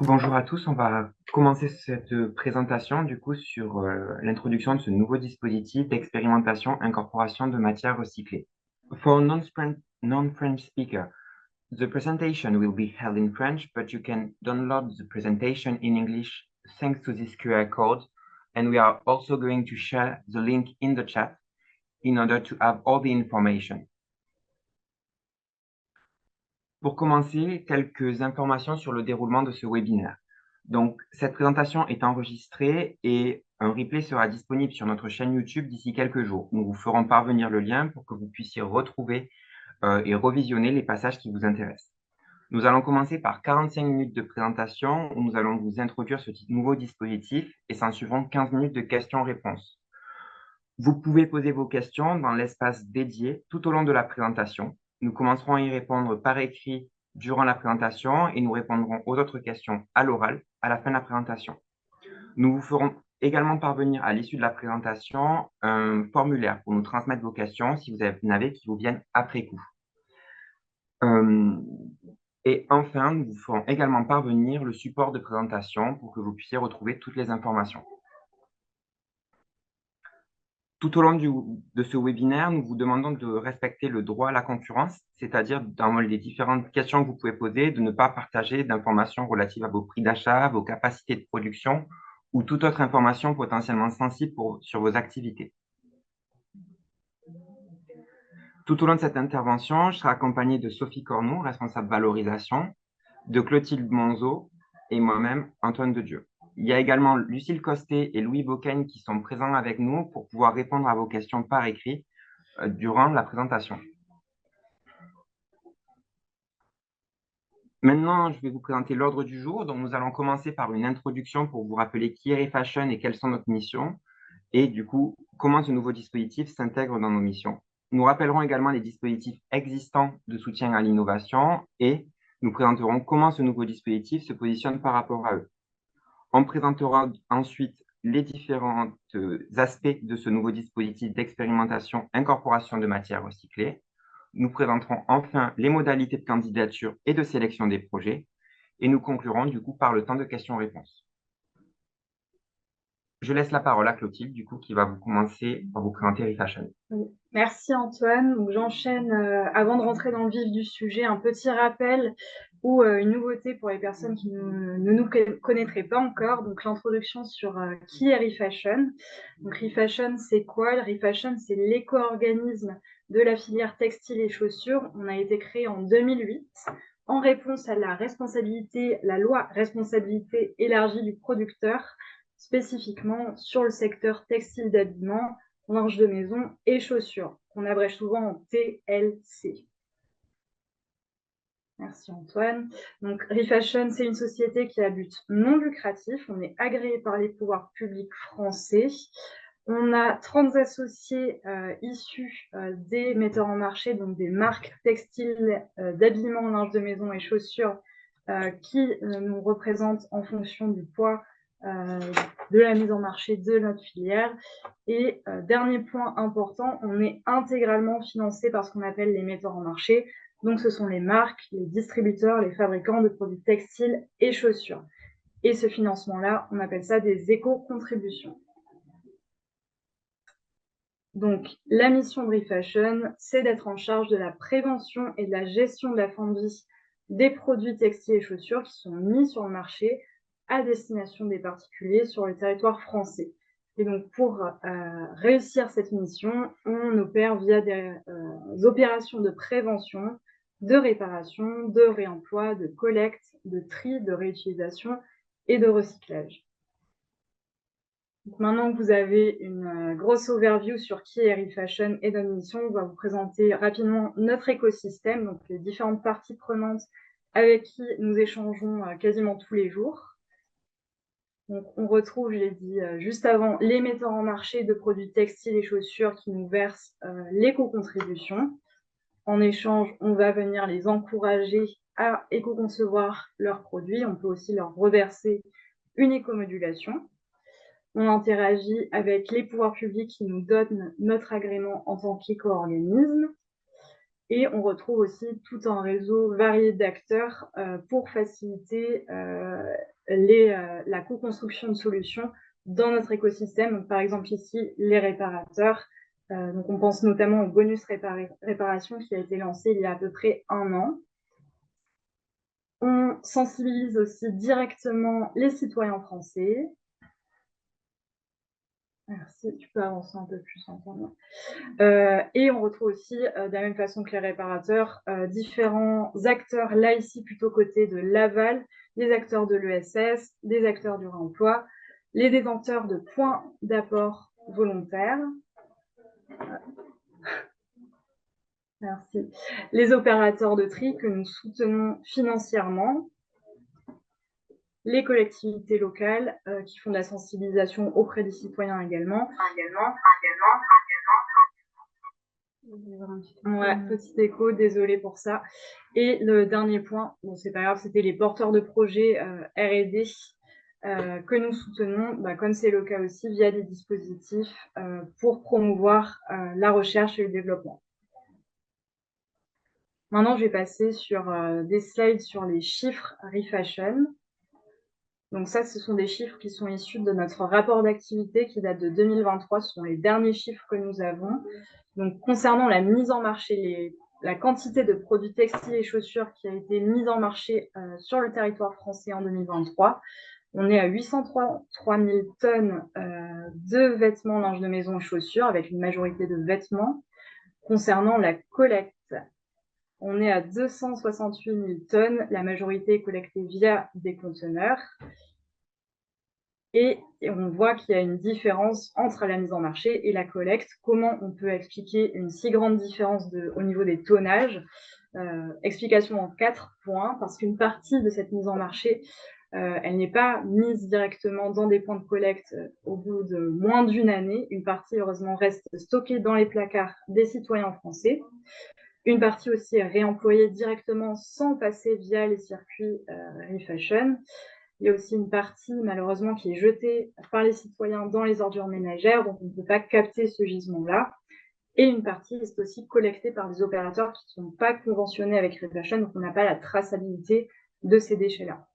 Bonjour à tous, on va commencer cette présentation sur l'introduction de ce nouveau dispositif d'expérimentation incorporation de matières recyclées. For non-French speaker, the presentation will be held in French, but you can download the presentation in English thanks to this QR code, and we are also going to share the link in the chat in order to have all the information. Pour commencer, quelques informations sur le déroulement de ce webinaire. Donc, cette présentation est enregistrée et un replay sera disponible sur notre chaîne YouTube d'ici quelques jours. Nous vous ferons parvenir le lien pour que vous puissiez retrouver et revisionner les passages qui vous intéressent. Nous allons commencer par 45 minutes de présentation où nous allons vous introduire ce nouveau dispositif et s'en suivront 15 minutes de questions-réponses. Vous pouvez poser vos questions dans l'espace dédié tout au long de la présentation. Nous commencerons à y répondre par écrit durant la présentation et nous répondrons aux autres questions à l'oral à la fin de la présentation. Nous vous ferons également parvenir à l'issue de la présentation un formulaire pour nous transmettre vos questions si vous en avez qui vous viennent après coup. Et enfin, nous vous ferons également parvenir le support de présentation pour que vous puissiez retrouver toutes les informations. Tout au long de ce webinaire, nous vous demandons de respecter le droit à la concurrence, c'est-à-dire dans les différentes questions que vous pouvez poser, de ne pas partager d'informations relatives à vos prix d'achat, vos capacités de production ou toute autre information potentiellement sensible sur vos activités. Tout au long de cette intervention, je serai accompagné de Sophie Cornoux, responsable valorisation, de Clotilde Monzo et moi-même, Antoine Dedieu. Il y a également Lucille Costet et Louis Boquen qui sont présents avec nous pour pouvoir répondre à vos questions par écrit durant la présentation. Maintenant, je vais vous présenter l'ordre du jour. Donc, nous allons commencer par une introduction pour vous rappeler qui est ReFashion et quelles sont nos missions et du coup, comment ce nouveau dispositif s'intègre dans nos missions. Nous rappellerons également les dispositifs existants de soutien à l'innovation et nous présenterons comment ce nouveau dispositif se positionne par rapport à eux. On présentera ensuite les différents aspects de ce nouveau dispositif d'expérimentation incorporation de matières recyclées. Nous présenterons enfin les modalités de candidature et de sélection des projets et nous conclurons du coup par le temps de questions-réponses. Je laisse la parole à Clotilde, qui va vous commencer par vous présenter ReFashion. Merci Antoine. J'enchaîne, avant de rentrer dans le vif du sujet, un petit rappel ou une nouveauté pour les personnes qui ne nous connaîtraient pas encore. Donc l'introduction sur qui est ReFashion. Donc ReFashion, c'est quoi? ReFashion, c'est l'éco-organisme de la filière textile et chaussures. On a été créé en 2008 en réponse à la loi responsabilité élargie du producteur, spécifiquement sur le secteur textile d'habillement, linge de maison et chaussures, qu'on abrège souvent en TLC. Merci Antoine. Donc ReFashion, c'est une société qui a but non lucratif. On est agréé par les pouvoirs publics français. On a 30 associés issus des metteurs en marché, donc des marques textiles d'habillement, linge de maison et chaussures qui nous représentent en fonction du poids de la mise en marché de notre filière. Et dernier point important, on est intégralement financé par ce qu'on appelle les metteurs en marché. Donc ce sont les marques, les distributeurs, les fabricants de produits textiles et chaussures. Et ce financement-là, on appelle ça des éco-contributions. Donc, la mission de ReFashion, c'est d'être en charge de la prévention et de la gestion de la fin de vie des produits textiles et chaussures qui sont mis sur le marché à destination des particuliers sur le territoire français. Et donc, pour réussir cette mission, on opère via des opérations de prévention, de réparation, de réemploi, de collecte, de tri, de réutilisation et de recyclage. Donc maintenant que vous avez une grosse overview sur qui est ReFashion et notre mission, on va vous présenter rapidement notre écosystème, donc les différentes parties prenantes avec qui nous échangeons quasiment tous les jours. Donc on retrouve, je l'ai dit juste avant, les metteurs en marché de produits textiles et chaussures qui nous versent l'éco-contribution. En échange, on va venir les encourager à éco-concevoir leurs produits. On peut aussi leur reverser une éco-modulation. On interagit avec les pouvoirs publics qui nous donnent notre agrément en tant qu'éco-organisme. Et on retrouve aussi tout un réseau varié d'acteurs pour faciliter la co-construction de solutions dans notre écosystème. Donc, par exemple, ici, les réparateurs. Donc, on pense notamment au bonus réparation qui a été lancé il y a à peu près 1 an. On sensibilise aussi directement les citoyens français. Merci, tu peux avancer un peu plus en temps. Et on retrouve aussi, de la même façon que les réparateurs, différents acteurs, là ici plutôt côté de l'aval, les acteurs de l'ESS, des acteurs du réemploi, les détenteurs de points d'apport volontaires. Merci. Les opérateurs de tri que nous soutenons financièrement, les collectivités locales qui font de la sensibilisation auprès des citoyens également. Ouais, petit écho, désolé pour ça. Et le dernier point, bon, c'est pas grave, c'était les porteurs de projets R&D que nous soutenons, comme c'est le cas aussi, via des dispositifs pour promouvoir la recherche et le développement. Maintenant, je vais passer sur des slides sur les chiffres Refashion. Donc ça, ce sont des chiffres qui sont issus de notre rapport d'activité qui date de 2023. Ce sont les derniers chiffres que nous avons. Donc, concernant la mise en marché, la quantité de produits textiles et chaussures qui a été mise en marché sur le territoire français en 2023, on est à 803 000 tonnes de vêtements, linge de maison et chaussures, avec une majorité de vêtements. Concernant la collecte, on est à 268 000 tonnes, la majorité est collectée via des conteneurs. Et on voit qu'il y a une différence entre la mise en marché et la collecte. Comment on peut expliquer une si grande différence au niveau des tonnages? Explication en 4 points, parce qu'une partie de cette mise en marché, elle n'est pas mise directement dans des points de collecte au bout de moins d'1 année. Une partie, heureusement, reste stockée dans les placards des citoyens français. Une partie aussi est réemployée directement sans passer via les circuits Refashion. Il y a aussi une partie, malheureusement, qui est jetée par les citoyens dans les ordures ménagères, donc on ne peut pas capter ce gisement-là. Et une partie est aussi collectée par des opérateurs qui ne sont pas conventionnés avec Refashion, donc on n'a pas la traçabilité de ces déchets-là.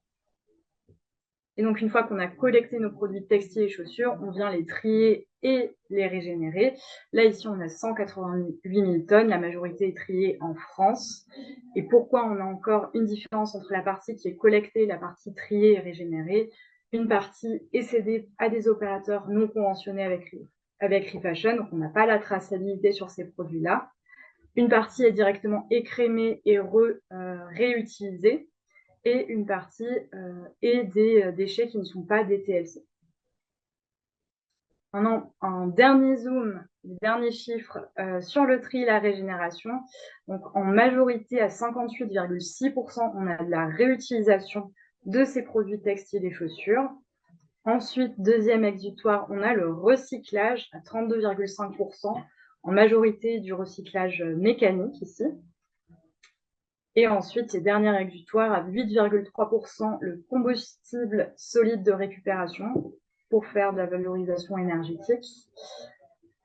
Et donc, une fois qu'on a collecté nos produits textiles et chaussures, on vient les trier et les régénérer. Là, ici, on a 188 000 tonnes. La majorité est triée en France. Et pourquoi on a encore une différence entre la partie qui est collectée et la partie triée et régénérée? Une partie est cédée à des opérateurs non conventionnés avec Refashion, donc on n'a pas la traçabilité sur ces produits-là. Une partie est directement écrémée et réutilisée. Et une partie est des déchets qui ne sont pas des TLC. Maintenant, un dernier zoom, les derniers chiffres sur le tri et la régénération. Donc, en majorité, à 58,6%, on a de la réutilisation de ces produits textiles et chaussures. Ensuite, deuxième exutoire, on a le recyclage à 32,5%, en majorité du recyclage mécanique ici. Et ensuite, les dernières exutoires à 8,3%, le combustible solide de récupération pour faire de la valorisation énergétique.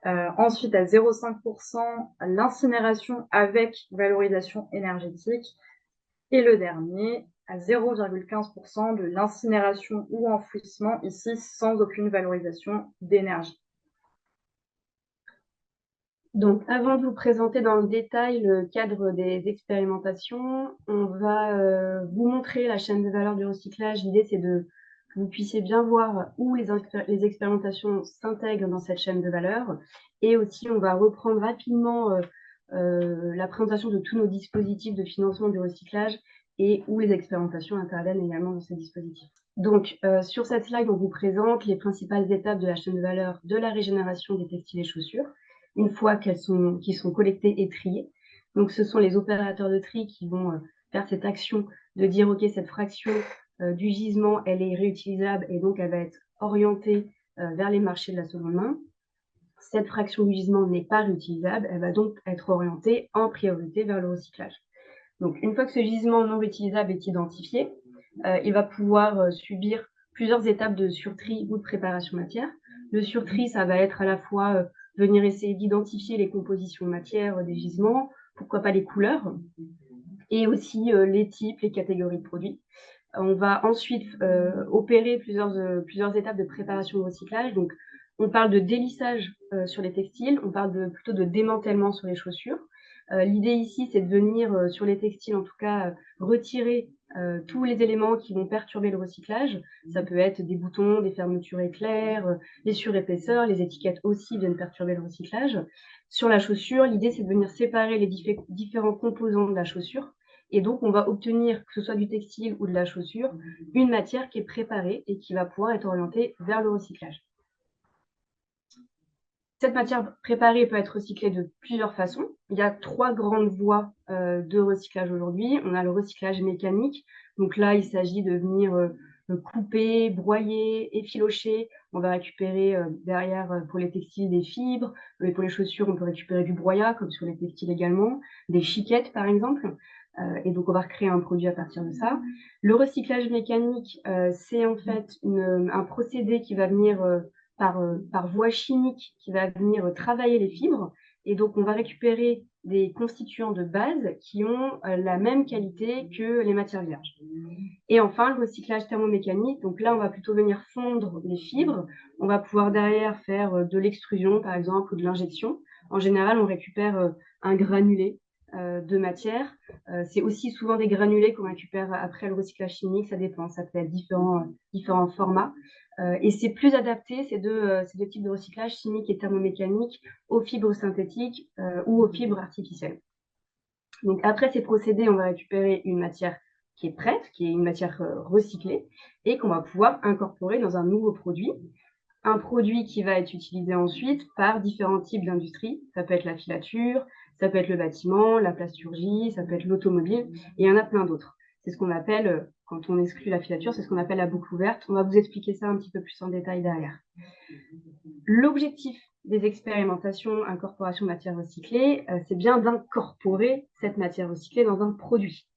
Ensuite, à 0,5%, l'incinération avec valorisation énergétique. Et le dernier, à 0,15% de l'incinération ou enfouissement, ici sans aucune valorisation d'énergie. Donc, avant de vous présenter dans le détail le cadre des expérimentations, on va vous montrer la chaîne de valeur du recyclage. L'idée, c'est que vous puissiez bien voir où les expérimentations s'intègrent dans cette chaîne de valeur. Et aussi, on va reprendre rapidement la présentation de tous nos dispositifs de financement du recyclage et où les expérimentations interviennent également dans ces dispositifs. Donc, sur cette slide, on vous présente les principales étapes de la chaîne de valeur de la régénération des textiles et chaussures, une fois qu'ils sont collectés et triés. Donc, ce sont les opérateurs de tri qui vont faire cette action de dire, OK, cette fraction du gisement, elle est réutilisable et donc elle va être orientée vers les marchés de la seconde main. Cette fraction du gisement n'est pas réutilisable, elle va donc être orientée en priorité vers le recyclage. Donc, une fois que ce gisement non réutilisable est identifié, il va pouvoir subir plusieurs étapes de surtri ou de préparation matière. Le surtri, ça va être à la fois venir essayer d'identifier les compositions matières des gisements, pourquoi pas les couleurs, et aussi les types, les catégories de produits. On va ensuite opérer plusieurs étapes de préparation de recyclage. Donc, on parle de délissage sur les textiles, on parle plutôt de démantèlement sur les chaussures. L'idée ici, c'est de venir, sur les textiles en tout cas, retirer tous les éléments qui vont perturber le recyclage. Ça peut être des boutons, des fermetures éclairs, les surépaisseurs, les étiquettes aussi viennent perturber le recyclage. Sur la chaussure, l'idée, c'est de venir séparer les différents composants de la chaussure. Et donc, on va obtenir, que ce soit du textile ou de la chaussure, une matière qui est préparée et qui va pouvoir être orientée vers le recyclage. Cette matière préparée peut être recyclée de plusieurs façons. Il y a 3 grandes voies de recyclage aujourd'hui. On a le recyclage mécanique. Donc là, il s'agit de venir couper, broyer, effilocher. On va récupérer derrière, pour les textiles, des fibres. Et pour les chaussures, on peut récupérer du broyat, comme sur les textiles également. Des chiquettes, par exemple. Et donc, on va recréer un produit à partir de ça. Le recyclage mécanique, c'est en fait un procédé qui va venir par voie chimique, qui va venir travailler les fibres. Et donc, on va récupérer des constituants de base qui ont la même qualité que les matières vierges. Et enfin, le recyclage thermomécanique. Donc là, on va plutôt venir fondre les fibres. On va pouvoir derrière faire de l'extrusion, par exemple, ou de l'injection. En général, on récupère un granulé de matière. C'est aussi souvent des granulés qu'on récupère après le recyclage chimique, ça dépend, ça peut être différents formats. Et c'est plus adapté, ces deux types de recyclage, chimique et thermomécanique, aux fibres synthétiques ou aux fibres artificielles. Donc après ces procédés, on va récupérer une matière qui est prête, qui est une matière recyclée, et qu'on va pouvoir incorporer dans un nouveau produit. Un produit qui va être utilisé ensuite par différents types d'industries. Ça peut être la filature, ça peut être le bâtiment, la plasturgie, ça peut être l'automobile, et il y en a plein d'autres. C'est ce qu'on appelle, quand on exclut la filature, c'est ce qu'on appelle la boucle ouverte. On va vous expliquer ça un petit peu plus en détail derrière. L'objectif des expérimentations incorporation matière recyclée, c'est bien d'incorporer cette matière recyclée dans un produit.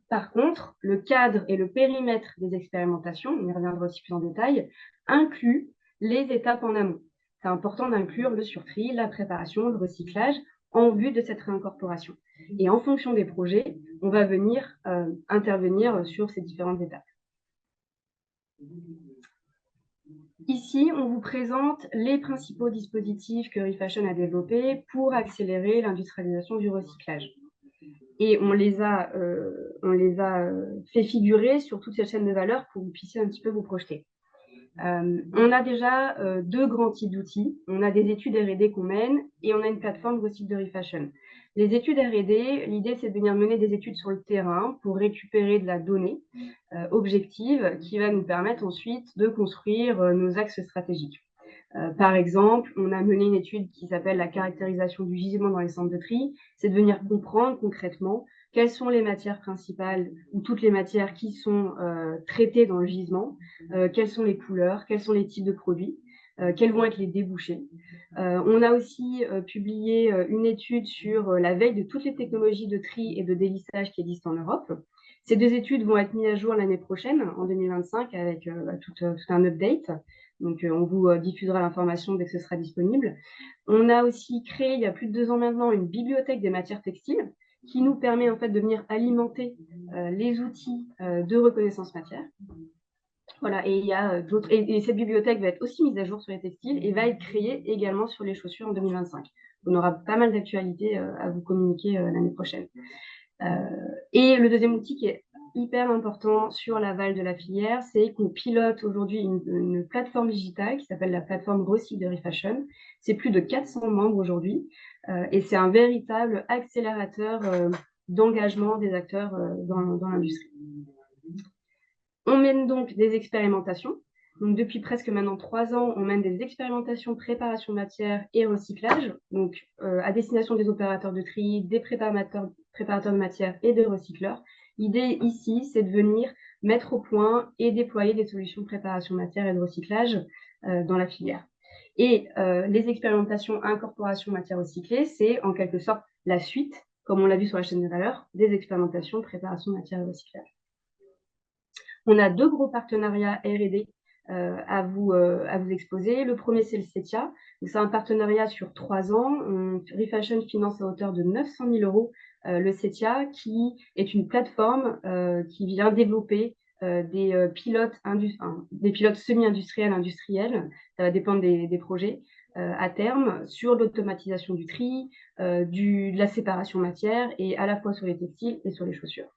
Par contre, le cadre et le périmètre des expérimentations, on y reviendra aussi plus en détail, inclut les étapes en amont. C'est important d'inclure le surtri, la préparation, le recyclage en vue de cette réincorporation. Et en fonction des projets, on va venir intervenir sur ces différentes étapes. Ici, on vous présente les principaux dispositifs que Refashion a développés pour accélérer l'industrialisation du recyclage. Et on les a fait figurer sur toute cette chaîne de valeur pour que vous puissiez un petit peu vous projeter. On a déjà 2 grands types d'outils. On a des études R&D qu'on mène et on a une plateforme Recycle de Refashion. Les études R&D, l'idée c'est de venir mener des études sur le terrain pour récupérer de la donnée objective qui va nous permettre ensuite de construire nos axes stratégiques. Par exemple, on a mené une étude qui s'appelle la caractérisation du gisement dans les centres de tri. C'est de venir comprendre concrètement quelles sont les matières principales ou toutes les matières qui sont traitées dans le gisement, quelles sont les couleurs, quels sont les types de produits, quels vont être les débouchés. On a aussi publié une étude sur la veille de toutes les technologies de tri et de délissage qui existent en Europe. Ces 2 études vont être mises à jour l'année prochaine, en 2025, avec tout un update. Donc, on vous diffusera l'information dès que ce sera disponible. On a aussi créé, il y a plus de 2 ans maintenant, une bibliothèque des matières textiles qui nous permet en fait de venir alimenter les outils de reconnaissance matière. Voilà, et il y a d'autres. Et cette bibliothèque va être aussi mise à jour sur les textiles et va être créée également sur les chaussures en 2025. On aura pas mal d'actualités à vous communiquer l'année prochaine. Et le deuxième outil qui est hyper important sur l'aval de la filière, c'est qu'on pilote aujourd'hui une plateforme digitale qui s'appelle la plateforme Recycle de Refashion. C'est plus de 400 membres aujourd'hui et c'est un véritable accélérateur d'engagement des acteurs dans l'industrie. On mène donc des expérimentations. Donc, depuis presque maintenant 3 ans, on mène des expérimentations préparation matière et recyclage, donc à destination des opérateurs de tri, des préparateurs de matière et de recycleurs. L'idée ici, c'est de venir mettre au point et déployer des solutions de préparation matière et de recyclage dans la filière. Et les expérimentations incorporation matière recyclée, c'est en quelque sorte la suite, comme on l'a vu sur la chaîne de valeur, des expérimentations préparation matière et recyclage. On a 2 gros partenariats R&D à vous exposer. Le premier, c'est le CETIA. C'est un partenariat sur 3 ans. Refashion finance à hauteur de 900 000 euros le CETIA, qui est une plateforme qui vient développer des pilotes semi-industriels, industriels, ça va dépendre des projets, à terme, sur l'automatisation du tri, de la séparation matière, et à la fois sur les textiles et sur les chaussures.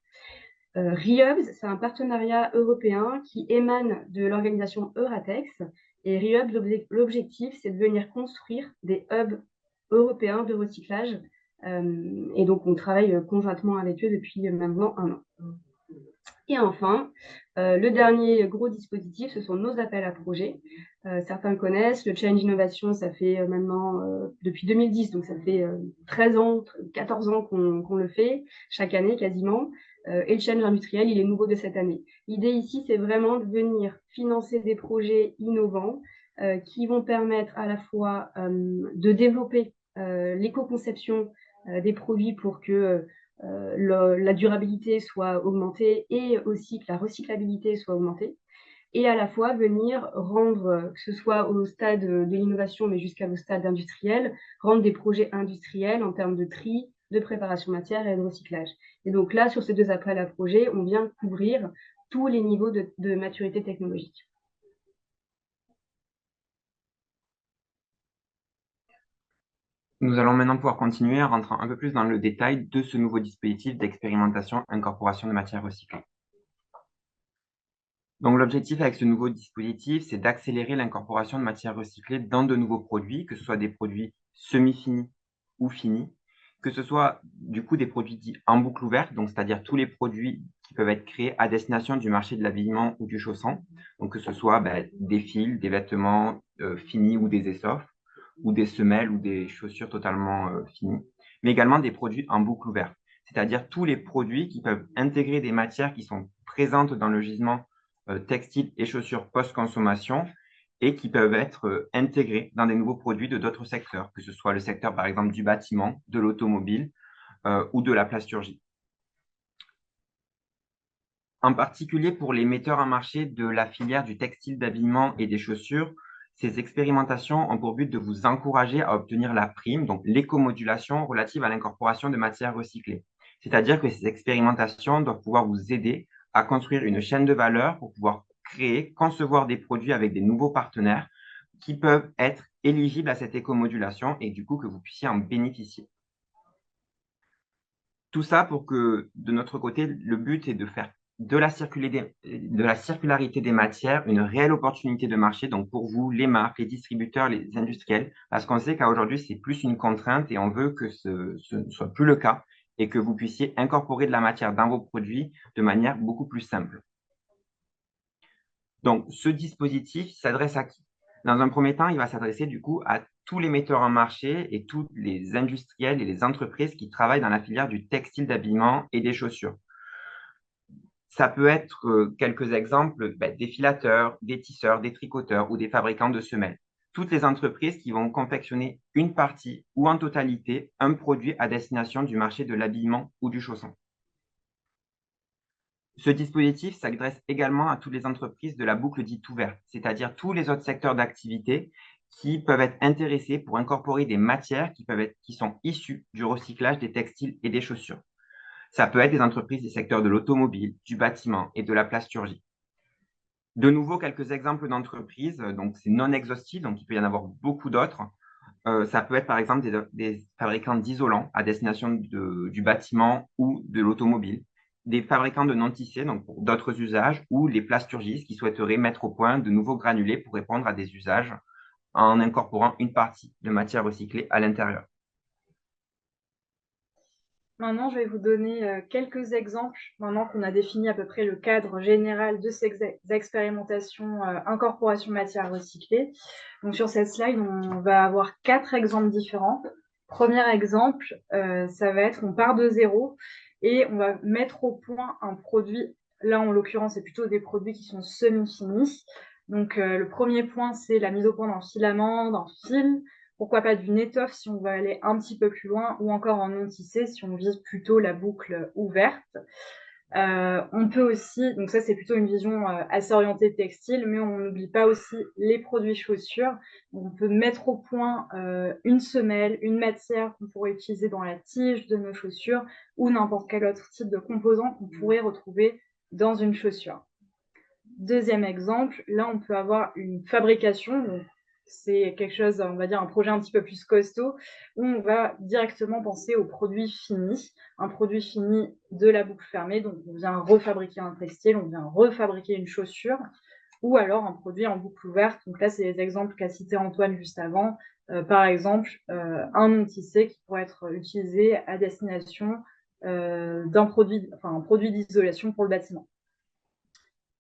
ReHubs, c'est un partenariat européen qui émane de l'organisation Euratex. Et ReHubs, l'objectif, c'est de venir construire des hubs européens de recyclage. Et donc, on travaille conjointement avec eux depuis maintenant 1 an. Et enfin, le dernier gros dispositif, ce sont nos appels à projets. Certains connaissent, le Change Innovation, ça fait maintenant depuis 2010, donc ça fait 13 ans, 14 ans qu'on le fait, chaque année quasiment. Et le Change Industriel, il est nouveau de cette année. L'idée ici, c'est vraiment de venir financer des projets innovants qui vont permettre à la fois de développer l'éco-conception des produits pour que la durabilité soit augmentée et aussi que la recyclabilité soit augmentée, et à la fois venir rendre, que ce soit au stade de l'innovation, mais jusqu'au stade industriel, rendre des projets industriels en termes de tri, de préparation matière et de recyclage. Et donc là, sur ces 2 appels à projets, on vient couvrir tous les niveaux de maturité technologique. Nous allons maintenant pouvoir continuer en rentrant un peu plus dans le détail de ce nouveau dispositif d'expérimentation incorporation de matières recyclées. Donc l'objectif avec ce nouveau dispositif, c'est d'accélérer l'incorporation de matières recyclées dans de nouveaux produits, que ce soit des produits semi-finis ou finis, que ce soit du coup des produits dits en boucle ouverte, donc c'est-à-dire tous les produits qui peuvent être créés à destination du marché de l'habillement ou du chaussant, donc que ce soit des fils, des vêtements finis ou des étoffes, ou des semelles ou des chaussures totalement finies, mais également des produits en boucle ouverte, c'est-à-dire tous les produits qui peuvent intégrer des matières qui sont présentes dans le gisement textiles et chaussures post-consommation et qui peuvent être intégrés dans des nouveaux produits de d'autres secteurs, que ce soit le secteur par exemple du bâtiment, de l'automobile ou de la plasturgie. En particulier pour les metteurs en marché de la filière du textile d'habillement et des chaussures, ces expérimentations ont pour but de vous encourager à obtenir la prime, donc l'écomodulation relative à l'incorporation de matières recyclées. C'est-à-dire que ces expérimentations doivent pouvoir vous aider à construire une chaîne de valeur pour pouvoir créer, concevoir des produits avec des nouveaux partenaires qui peuvent être éligibles à cette écomodulation et du coup que vous puissiez en bénéficier. Tout ça pour que, de notre côté, le but est de faire de la circularité des matières une réelle opportunité de marché, donc pour vous, les marques, les distributeurs, les industriels, parce qu'on sait qu'aujourd'hui, c'est plus une contrainte et on veut que ce ne soit plus le cas et que vous puissiez incorporer de la matière dans vos produits de manière beaucoup plus simple. Donc, ce dispositif s'adresse à qui? Dans un premier temps, il va s'adresser du coup à tous les metteurs en marché et tous les industriels et les entreprises qui travaillent dans la filière du textile d'habillement et des chaussures. Ça peut être quelques exemples, des filateurs, des tisseurs, des tricoteurs ou des fabricants de semelles. Toutes les entreprises qui vont confectionner une partie ou en totalité un produit à destination du marché de l'habillement ou du chausson. Ce dispositif s'adresse également à toutes les entreprises de la boucle dite ouverte, c'est-à-dire tous les autres secteurs d'activité qui peuvent être intéressés pour incorporer des matières qui sont issues du recyclage des textiles et des chaussures. Ça peut être des entreprises des secteurs de l'automobile, du bâtiment et de la plasturgie. De nouveau, quelques exemples d'entreprises, donc c'est non exhaustif, donc il peut y en avoir beaucoup d'autres. Ça peut être par exemple des fabricants d'isolants à destination du bâtiment ou de l'automobile, des fabricants de non-tissés, donc pour d'autres usages, ou les plasturgistes qui souhaiteraient mettre au point de nouveaux granulés pour répondre à des usages en incorporant une partie de matière recyclée à l'intérieur. Maintenant, je vais vous donner quelques exemples, maintenant qu'on a défini à peu près le cadre général de ces expérimentations incorporation matière recyclée. Donc, sur cette slide, on va avoir 4 exemples différents. Premier exemple, ça va être, on part de zéro et on va mettre au point un produit. Là, en l'occurrence, c'est plutôt des produits qui sont semi-finis. Donc, le premier point, c'est la mise au point d'un filament, d'un fil. Pourquoi pas d'une étoffe si on veut aller un petit peu plus loin, ou encore en non tissé si on vise plutôt la boucle ouverte. On peut aussi, donc ça c'est plutôt une vision assez orientée textile, mais on n'oublie pas aussi les produits chaussures. On peut mettre au point une semelle, une matière qu'on pourrait utiliser dans la tige de nos chaussures ou n'importe quel autre type de composant qu'on pourrait retrouver dans une chaussure. Deuxième exemple, là on peut avoir une fabrication, c'est quelque chose, on va dire un projet un petit peu plus costaud, où on va directement penser au produit fini, un produit fini de la boucle fermée, donc on vient refabriquer un textile, on vient refabriquer une chaussure, ou alors un produit en boucle ouverte. Donc là, c'est les exemples qu'a cité Antoine juste avant. Par exemple, un non tissé qui pourrait être utilisé à destination d'un produit, enfin un produit d'isolation pour le bâtiment.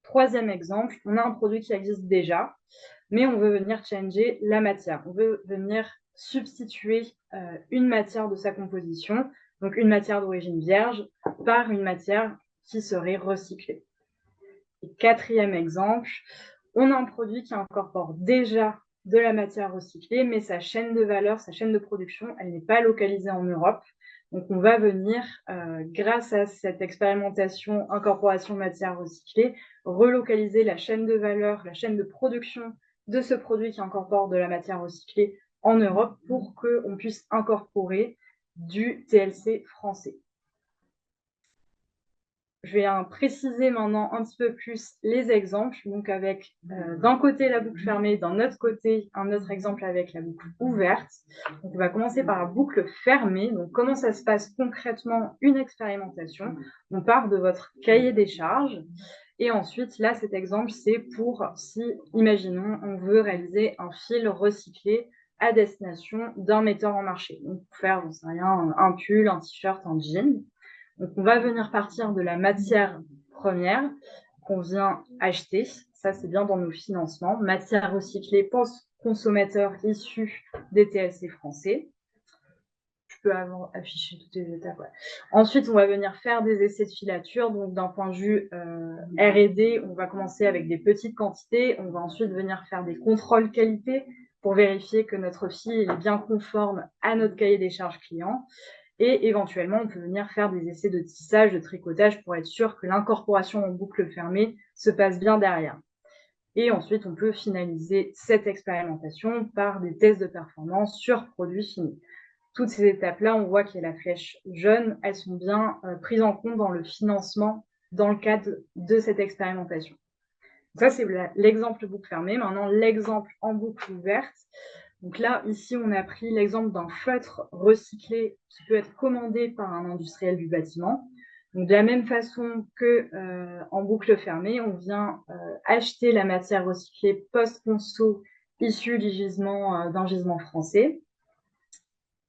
Troisième exemple, on a un produit qui existe déjà, mais on veut venir changer la matière. On veut venir substituer une matière de sa composition, donc une matière d'origine vierge, par une matière qui serait recyclée. Et quatrième exemple, on a un produit qui incorpore déjà de la matière recyclée, mais sa chaîne de valeur, sa chaîne de production, elle n'est pas localisée en Europe. Donc, on va venir, grâce à cette expérimentation incorporation de matière recyclée, relocaliser la chaîne de valeur, la chaîne de production de ce produit qui incorpore de la matière recyclée en Europe pour qu'on puisse incorporer du TLC français. Je vais préciser maintenant un petit peu plus les exemples, donc avec d'un côté la boucle fermée, d'un autre côté un autre exemple avec la boucle ouverte. Donc on va commencer par la boucle fermée. Donc comment ça se passe concrètement une expérimentation? On part de votre cahier des charges et ensuite là cet exemple c'est pour si, imaginons, on veut réaliser un fil recyclé à destination d'un metteur en marché. Donc pour faire, j'en sais rien, un pull, un t-shirt, un jean. Donc, on va venir partir de la matière première qu'on vient acheter. Ça, c'est bien dans nos financements. Matière recyclée post-consommateur issue des TLC français. Je peux afficher toutes les étapes. Ouais. Ensuite, on va venir faire des essais de filature. Donc, d'un point de vue R&D, on va commencer avec des petites quantités. On va ensuite venir faire des contrôles qualité pour vérifier que notre fil est bien conforme à notre cahier des charges client. Et éventuellement, on peut venir faire des essais de tissage, de tricotage pour être sûr que l'incorporation en boucle fermée se passe bien derrière. Et ensuite, on peut finaliser cette expérimentation par des tests de performance sur produits finis. Toutes ces étapes-là, on voit qu'il y a la flèche jaune, elles sont bien prises en compte dans le financement dans le cadre de cette expérimentation. Ça, c'est l'exemple boucle fermée. Maintenant, l'exemple en boucle ouverte. Donc là, ici, on a pris l'exemple d'un feutre recyclé qui peut être commandé par un industriel du bâtiment. Donc, de la même façon qu'en boucle fermée, on vient acheter la matière recyclée post-conso issue du gisement, d'un gisement français.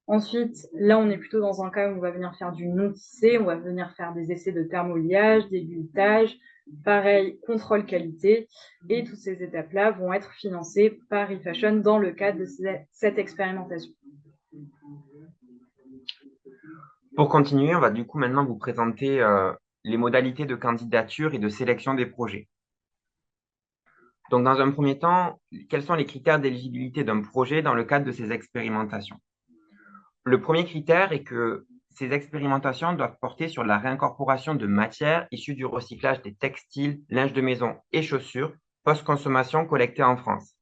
Ensuite, là, on est plutôt dans un cas où on va venir faire du non-tissé, on va venir faire des essais de thermoliage, d'aiguilletage, pareil, contrôle qualité. Et toutes ces étapes-là vont être financées par eFashion dans le cadre de cette expérimentation. Pour continuer, on va du coup maintenant vous présenter les modalités de candidature et de sélection des projets. Donc, dans un premier temps, quels sont les critères d'éligibilité d'un projet dans le cadre de ces expérimentations? Le premier critère est que ces expérimentations doivent porter sur la réincorporation de matières issues du recyclage des textiles, linge de maison et chaussures post-consommation collectés en France.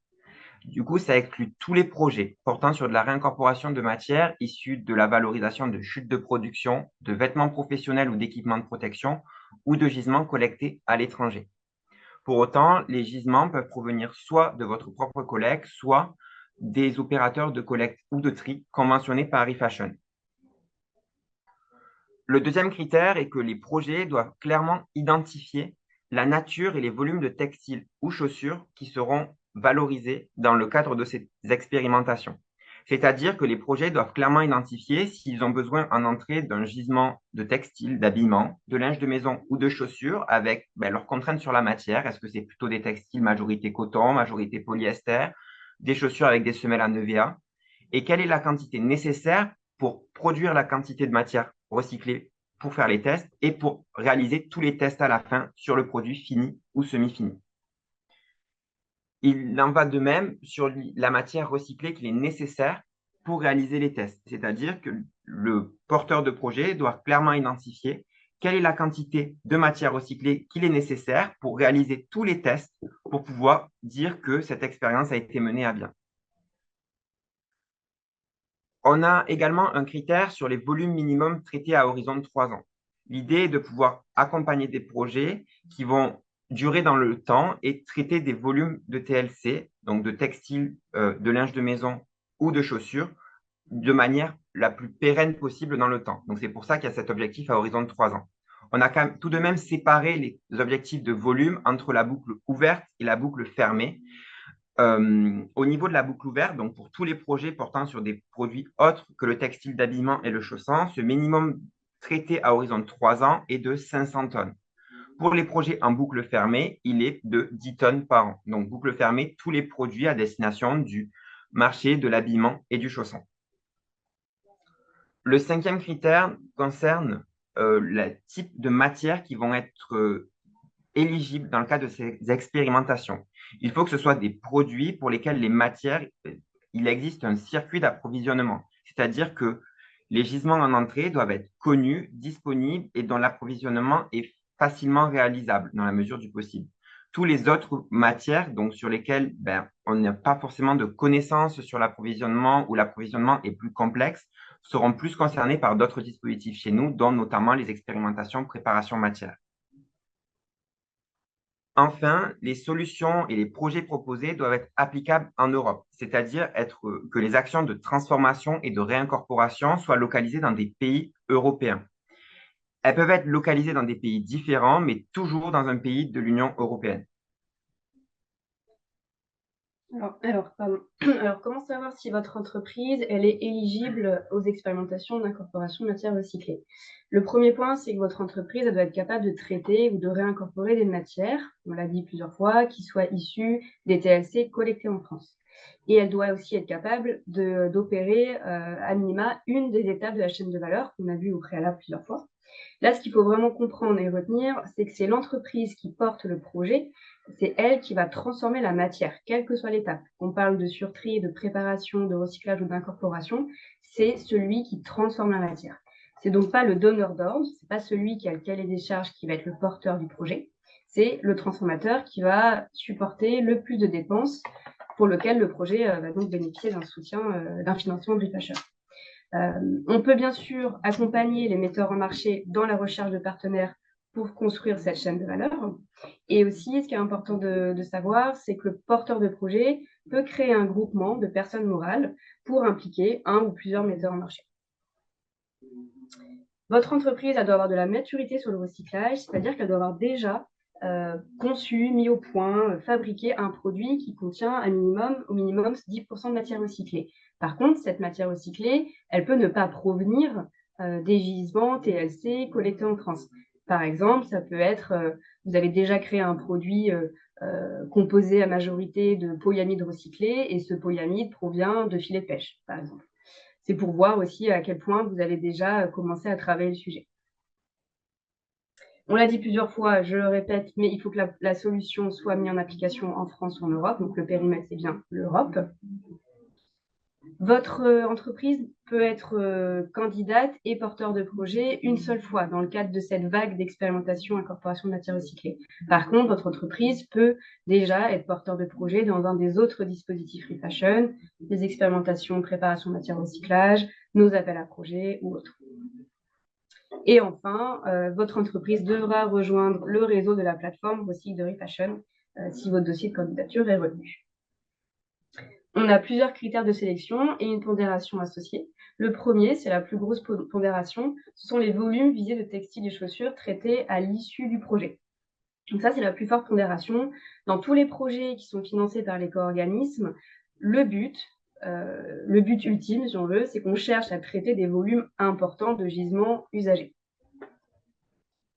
Du coup, ça exclut tous les projets portant sur de la réincorporation de matières issues de la valorisation de chutes de production, de vêtements professionnels ou d'équipements de protection ou de gisements collectés à l'étranger. Pour autant, les gisements peuvent provenir soit de votre propre collecte, soit des opérateurs de collecte ou de tri conventionnés par eFashion. Le deuxième critère est que les projets doivent clairement identifier la nature et les volumes de textiles ou chaussures qui seront valorisés dans le cadre de ces expérimentations. C'est-à-dire que les projets doivent clairement identifier s'ils ont besoin en entrée d'un gisement de textiles, d'habillement, de linge de maison ou de chaussures avec leurs contraintes sur la matière. Est-ce que c'est plutôt des textiles majorité coton, majorité polyester, des chaussures avec des semelles en EVA? Et quelle est la quantité nécessaire pour produire la quantité de matière recyclée pour faire les tests et pour réaliser tous les tests à la fin sur le produit fini ou semi-fini? Il en va de même sur la matière recyclée qu'il est nécessaire pour réaliser les tests. C'est-à-dire que le porteur de projet doit clairement identifier quelle est la quantité de matière recyclée qu'il est nécessaire pour réaliser tous les tests pour pouvoir dire que cette expérience a été menée à bien. On a également un critère sur les volumes minimums traités à horizon de 3 ans. L'idée est de pouvoir accompagner des projets qui vont durer dans le temps et traiter des volumes de TLC, donc de textiles, de linge de maison ou de chaussures, de manière la plus pérenne possible dans le temps. Donc, c'est pour ça qu'il y a cet objectif à horizon de 3 ans. On a quand même tout de même séparé les objectifs de volume entre la boucle ouverte et la boucle fermée. Au niveau de la boucle ouverte, donc pour tous les projets portant sur des produits autres que le textile d'habillement et le chausson, ce minimum traité à horizon de 3 ans est de 500 tonnes. Pour les projets en boucle fermée, il est de 10 tonnes par an. Donc, boucle fermée, tous les produits à destination du marché de l'habillement et du chausson. Le 5e critère concerne le type de matières qui vont être éligibles dans le cadre de ces expérimentations. Il faut que ce soit des produits pour lesquels les matières, il existe un circuit d'approvisionnement. C'est-à-dire que les gisements en entrée doivent être connus, disponibles et dont l'approvisionnement est facilement réalisable dans la mesure du possible. Tous les autres matières, donc sur lesquelles on n'a pas forcément de connaissances sur l'approvisionnement ou l'approvisionnement est plus complexe, seront plus concernés par d'autres dispositifs chez nous, dont notamment les expérimentations préparation matière. Enfin, les solutions et les projets proposés doivent être applicables en Europe, c'est-à-dire que les actions de transformation et de réincorporation soient localisées dans des pays européens. Elles peuvent être localisées dans des pays différents, mais toujours dans un pays de l'Union européenne. Alors, comment savoir si votre entreprise elle est éligible aux expérimentations d'incorporation de matières recyclées? Le premier point, c'est que votre entreprise elle doit être capable de traiter ou de réincorporer des matières, on l'a dit plusieurs fois, qui soient issues des TLC collectés en France. Et elle doit aussi être capable d'opérer à minima une des étapes de la chaîne de valeur qu'on a vu au préalable plusieurs fois. Là, ce qu'il faut vraiment comprendre et retenir, c'est que c'est l'entreprise qui porte le projet, c'est elle qui va transformer la matière, quelle que soit l'étape. On parle de surtri, de préparation, de recyclage ou d'incorporation, c'est celui qui transforme la matière. C'est donc pas le donneur d'ordre, c'est pas celui qui a le cahier des charges qui va être le porteur du projet, c'est le transformateur qui va supporter le plus de dépenses pour lequel le projet va donc bénéficier d'un soutien, d'un financement du Fasher. On peut bien sûr accompagner les metteurs en marché dans la recherche de partenaires pour construire cette chaîne de valeur. Et aussi, ce qui est important de savoir, c'est que le porteur de projet peut créer un groupement de personnes morales pour impliquer un ou plusieurs metteurs en marché. Votre entreprise elle doit avoir de la maturité sur le recyclage, c'est-à-dire qu'elle doit avoir déjà conçu, mis au point, fabriqué un produit qui contient au minimum 10% de matière recyclée. Par contre, cette matière recyclée, elle peut ne pas provenir des gisements TLC collectés en France. Par exemple, ça peut être, vous avez déjà créé un produit composé à majorité de polyamide recyclé et ce polyamide provient de filets de pêche, par exemple. C'est pour voir aussi à quel point vous avez déjà commencé à travailler le sujet. On l'a dit plusieurs fois, je le répète, mais il faut que la solution soit mise en application en France ou en Europe. Donc, le périmètre, c'est bien l'Europe. Votre entreprise peut être candidate et porteur de projet une seule fois dans le cadre de cette vague d'expérimentation incorporation de matières recyclées. Par contre, votre entreprise peut déjà être porteur de projet dans un des autres dispositifs ReFashion, des expérimentations préparation de matières recyclage, nos appels à projets ou autres. Et enfin, votre entreprise devra rejoindre le réseau de la plateforme Recycle de ReFashion si votre dossier de candidature est retenu. On a plusieurs critères de sélection et une pondération associée. Le premier, c'est la plus grosse pondération, ce sont les volumes visés de textiles et chaussures traités à l'issue du projet. Donc ça, c'est la plus forte pondération. Dans tous les projets qui sont financés par l'éco-organisme, le but ultime, si on veut, c'est qu'on cherche à traiter des volumes importants de gisements usagés.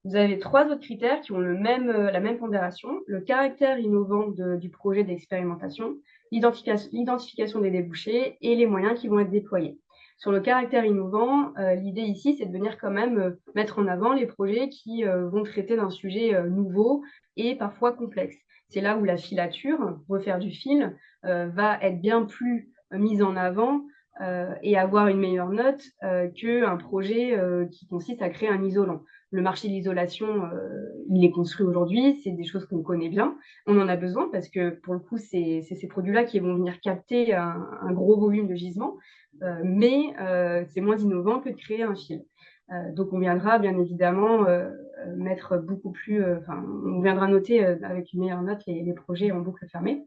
Vous avez 3 autres critères qui ont la même pondération. Le caractère innovant du projet d'expérimentation, l'identification des débouchés et les moyens qui vont être déployés. Sur le caractère innovant, l'idée ici, c'est de venir quand même mettre en avant les projets qui vont traiter d'un sujet nouveau et parfois complexe. C'est là où la filature, refaire du fil, va être bien plus mise en avant et avoir une meilleure note qu'un projet qui consiste à créer un isolant. le marché de l'isolation, il est construit aujourd'hui, c'est des choses qu'on connaît bien. On en a besoin parce que, pour le coup, c'est ces produits-là qui vont venir capter un gros volume de gisement, mais c'est moins innovant que de créer un fil. Donc, on viendra bien évidemment mettre beaucoup plus, on viendra noter avec une meilleure note les projets en boucle fermée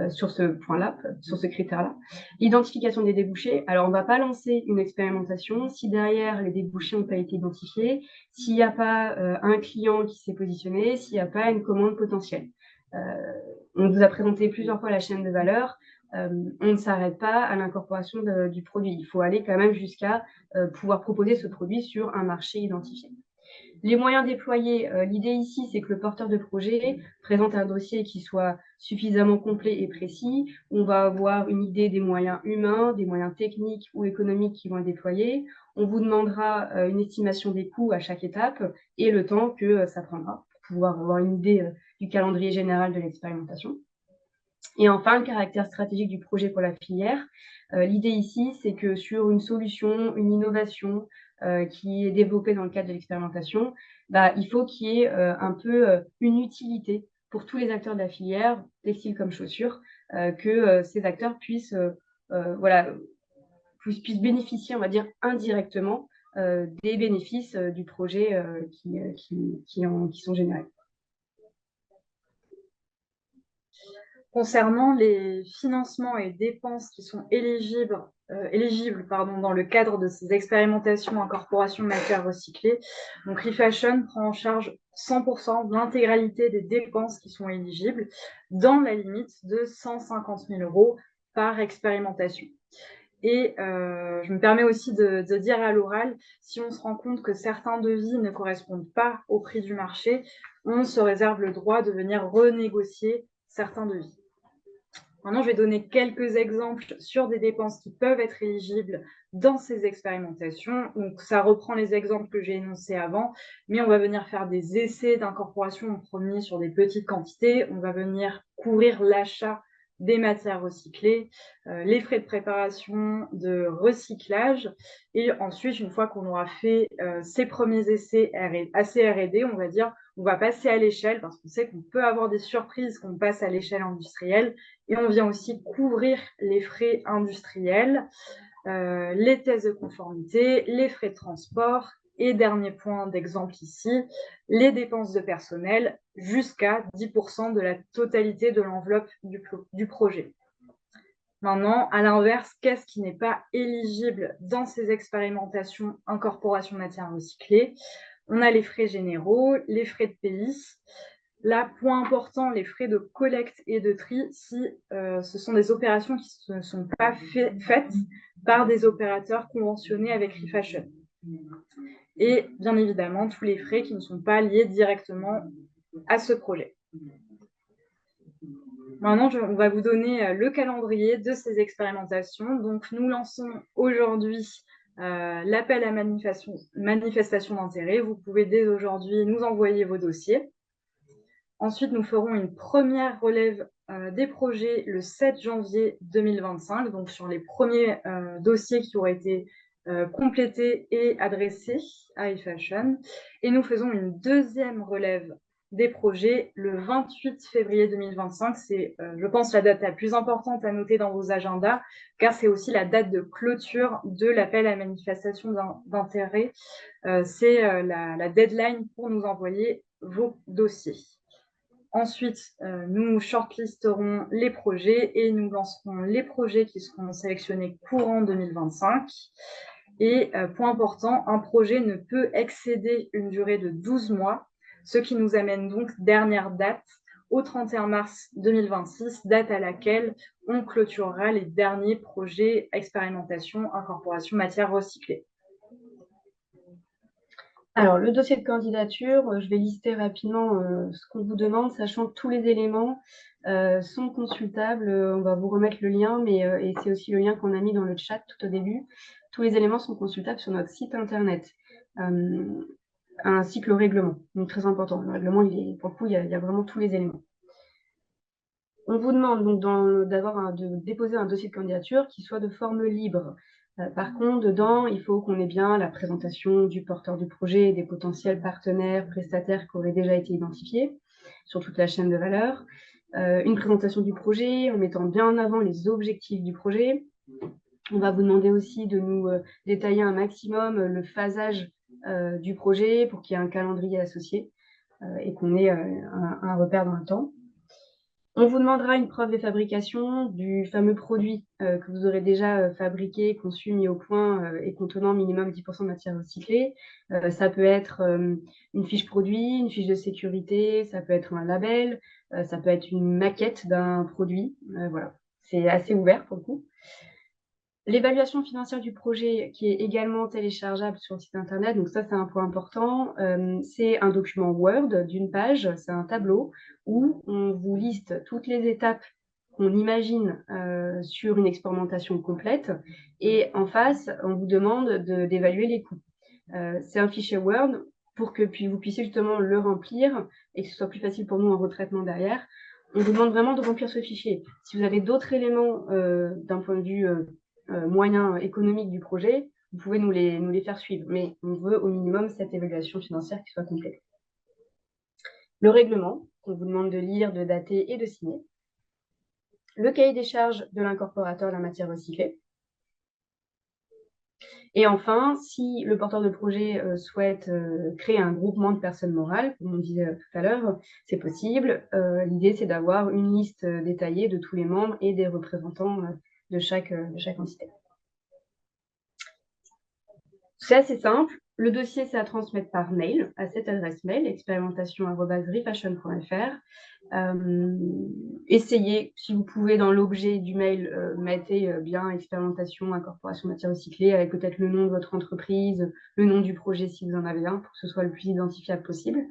sur ce point-là, sur ce critère-là. Identification des débouchés. Alors, on ne va pas lancer une expérimentation si derrière les débouchés n'ont pas été identifiés, s'il n'y a pas un client qui s'est positionné, s'il n'y a pas une commande potentielle. On vous a présenté plusieurs fois la chaîne de valeur. On ne s'arrête pas à l'incorporation du produit. Il faut aller quand même jusqu'à pouvoir proposer ce produit sur un marché identifié. Les moyens déployés, l'idée ici, c'est que le porteur de projet présente un dossier qui soit suffisamment complet et précis. On va avoir une idée des moyens humains, des moyens techniques ou économiques qui vont être déployés. On vous demandera une estimation des coûts à chaque étape et le temps que ça prendra pour pouvoir avoir une idée du calendrier général de l'expérimentation. Et enfin, le caractère stratégique du projet pour la filière. L'idée ici, c'est que sur une solution, une innovation qui est développée dans le cadre de l'expérimentation, il faut qu'il y ait un peu une utilité pour tous les acteurs de la filière, textile comme chaussures, que ces acteurs puissent bénéficier, on va dire, indirectement des bénéfices du projet qui sont générés. Concernant les financements et dépenses qui sont éligibles dans le cadre de ces expérimentations incorporation de matières recyclées, donc Refashion prend en charge 100% de l'intégralité des dépenses qui sont éligibles dans la limite de 150 000 € par expérimentation. Et je me permets aussi de dire à l'oral, si on se rend compte que certains devis ne correspondent pas au prix du marché, on se réserve le droit de venir renégocier certains devis. Maintenant, je vais donner quelques exemples sur des dépenses qui peuvent être éligibles dans ces expérimentations. Donc, ça reprend les exemples que j'ai énoncés avant, mais on va venir faire des essais d'incorporation en premier sur des petites quantités. On va venir couvrir l'achat des matières recyclées, les frais de préparation, de recyclage. Et ensuite, une fois qu'on aura fait ces premiers essais assez R&D, on va dire, on va passer à l'échelle parce qu'on sait qu'on peut avoir des surprises qu'on passe à l'échelle industrielle. Et on vient aussi couvrir les frais industriels, les tests de conformité, les frais de transport et dernier point d'exemple ici, les dépenses de personnel jusqu'à 10% de la totalité de l'enveloppe du projet. Maintenant, à l'inverse, qu'est-ce qui n'est pas éligible dans ces expérimentations incorporation de matières recyclées? On a les frais généraux, les frais de pays. Là, point important, les frais de collecte et de tri, si ce sont des opérations qui ne sont pas faites par des opérateurs conventionnés avec Refashion. Et bien évidemment, tous les frais qui ne sont pas liés directement à ce projet. Maintenant, on va vous donner le calendrier de ces expérimentations. Donc, nous lançons aujourd'hui l'appel à manifestation d'intérêt. Vous pouvez dès aujourd'hui nous envoyer vos dossiers. Ensuite, nous ferons une première relève des projets le 7 janvier 2025, donc sur les premiers dossiers qui auraient été complétés et adressés à Refashion. Et nous faisons une deuxième relève des projets le 28 février 2025. C'est, je pense, la date la plus importante à noter dans vos agendas, car c'est aussi la date de clôture de l'appel à manifestation d'intérêt. C'est la deadline pour nous envoyer vos dossiers. Ensuite, nous shortlisterons les projets et nous lancerons les projets qui seront sélectionnés courant 2025. Et point important, un projet ne peut excéder une durée de 12 mois, ce qui nous amène donc dernière date au 31 mars 2026, date à laquelle on clôturera les derniers projets expérimentation, incorporation, matières recyclées. Alors, le dossier de candidature, je vais lister rapidement ce qu'on vous demande, sachant que tous les éléments sont consultables. On va vous remettre le lien, et c'est aussi le lien qu'on a mis dans le chat tout au début. Tous les éléments sont consultables sur notre site internet, ainsi que le règlement. Donc, très important. Le règlement, pour le coup, il y a vraiment tous les éléments. On vous demande donc de déposer un dossier de candidature qui soit de forme libre. Par contre, dedans, il faut qu'on ait bien la présentation du porteur du projet et des potentiels partenaires, prestataires qui auraient déjà été identifiés sur toute la chaîne de valeur. Une présentation du projet en mettant bien en avant les objectifs du projet. On va vous demander aussi de nous détailler un maximum le phasage du projet pour qu'il y ait un calendrier associé et qu'on ait un repère dans le temps. On vous demandera une preuve de fabrication du fameux produit que vous aurez déjà fabriqué, conçu, mis au point et contenant minimum 10% de matière recyclée. Ça peut être une fiche produit, une fiche de sécurité, ça peut être un label, ça peut être une maquette d'un produit. Voilà, c'est assez ouvert pour le coup. L'évaluation financière du projet qui est également téléchargeable sur le site internet, donc ça c'est un point important, c'est un document Word d'une page, c'est un tableau où on vous liste toutes les étapes qu'on imagine sur une expérimentation complète et en face on vous demande d'évaluer les coûts. C'est un fichier Word pour que vous puissiez justement le remplir et que ce soit plus facile pour nous en retraitement derrière. On vous demande vraiment de remplir ce fichier. Si vous avez d'autres éléments d'un point de vue moyen économique du projet, vous pouvez nous les faire suivre. Mais on veut au minimum cette évaluation financière qui soit complète. Le règlement, qu'on vous demande de lire, de dater et de signer. Le cahier des charges de l'incorporateur de la matière recyclée. Et enfin, si le porteur de projet souhaite créer un groupement de personnes morales, comme on disait tout à l'heure, c'est possible. L'idée, c'est d'avoir une liste détaillée de tous les membres et des représentants de chaque entité. C'est assez simple. Le dossier, c'est à transmettre par mail à cette adresse mail, expérimentation@refashion.fr. Essayez, si vous pouvez, dans l'objet du mail, mettez bien expérimentation, incorporation matière recyclée, avec peut-être le nom de votre entreprise, le nom du projet si vous en avez un, pour que ce soit le plus identifiable possible.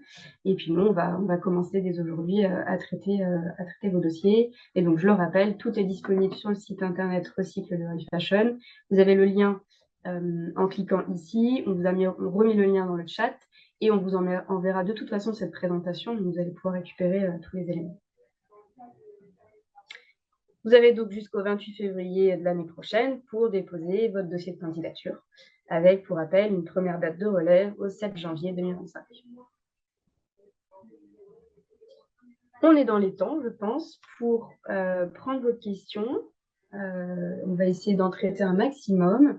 Et puis nous, on va commencer dès aujourd'hui à traiter vos dossiers. Et donc, je le rappelle, tout est disponible sur le site internet Recycle de Refashion. Vous avez le lien en cliquant ici. On vous a remis le lien dans le chat. Et on vous enverra de toute façon cette présentation, donc vous allez pouvoir récupérer tous les éléments. Vous avez donc jusqu'au 28 février de l'année prochaine pour déposer votre dossier de candidature, avec, pour rappel, une première date de relève au 7 janvier 2025. On est dans les temps, je pense, pour prendre vos questions. On va essayer d'en traiter un maximum.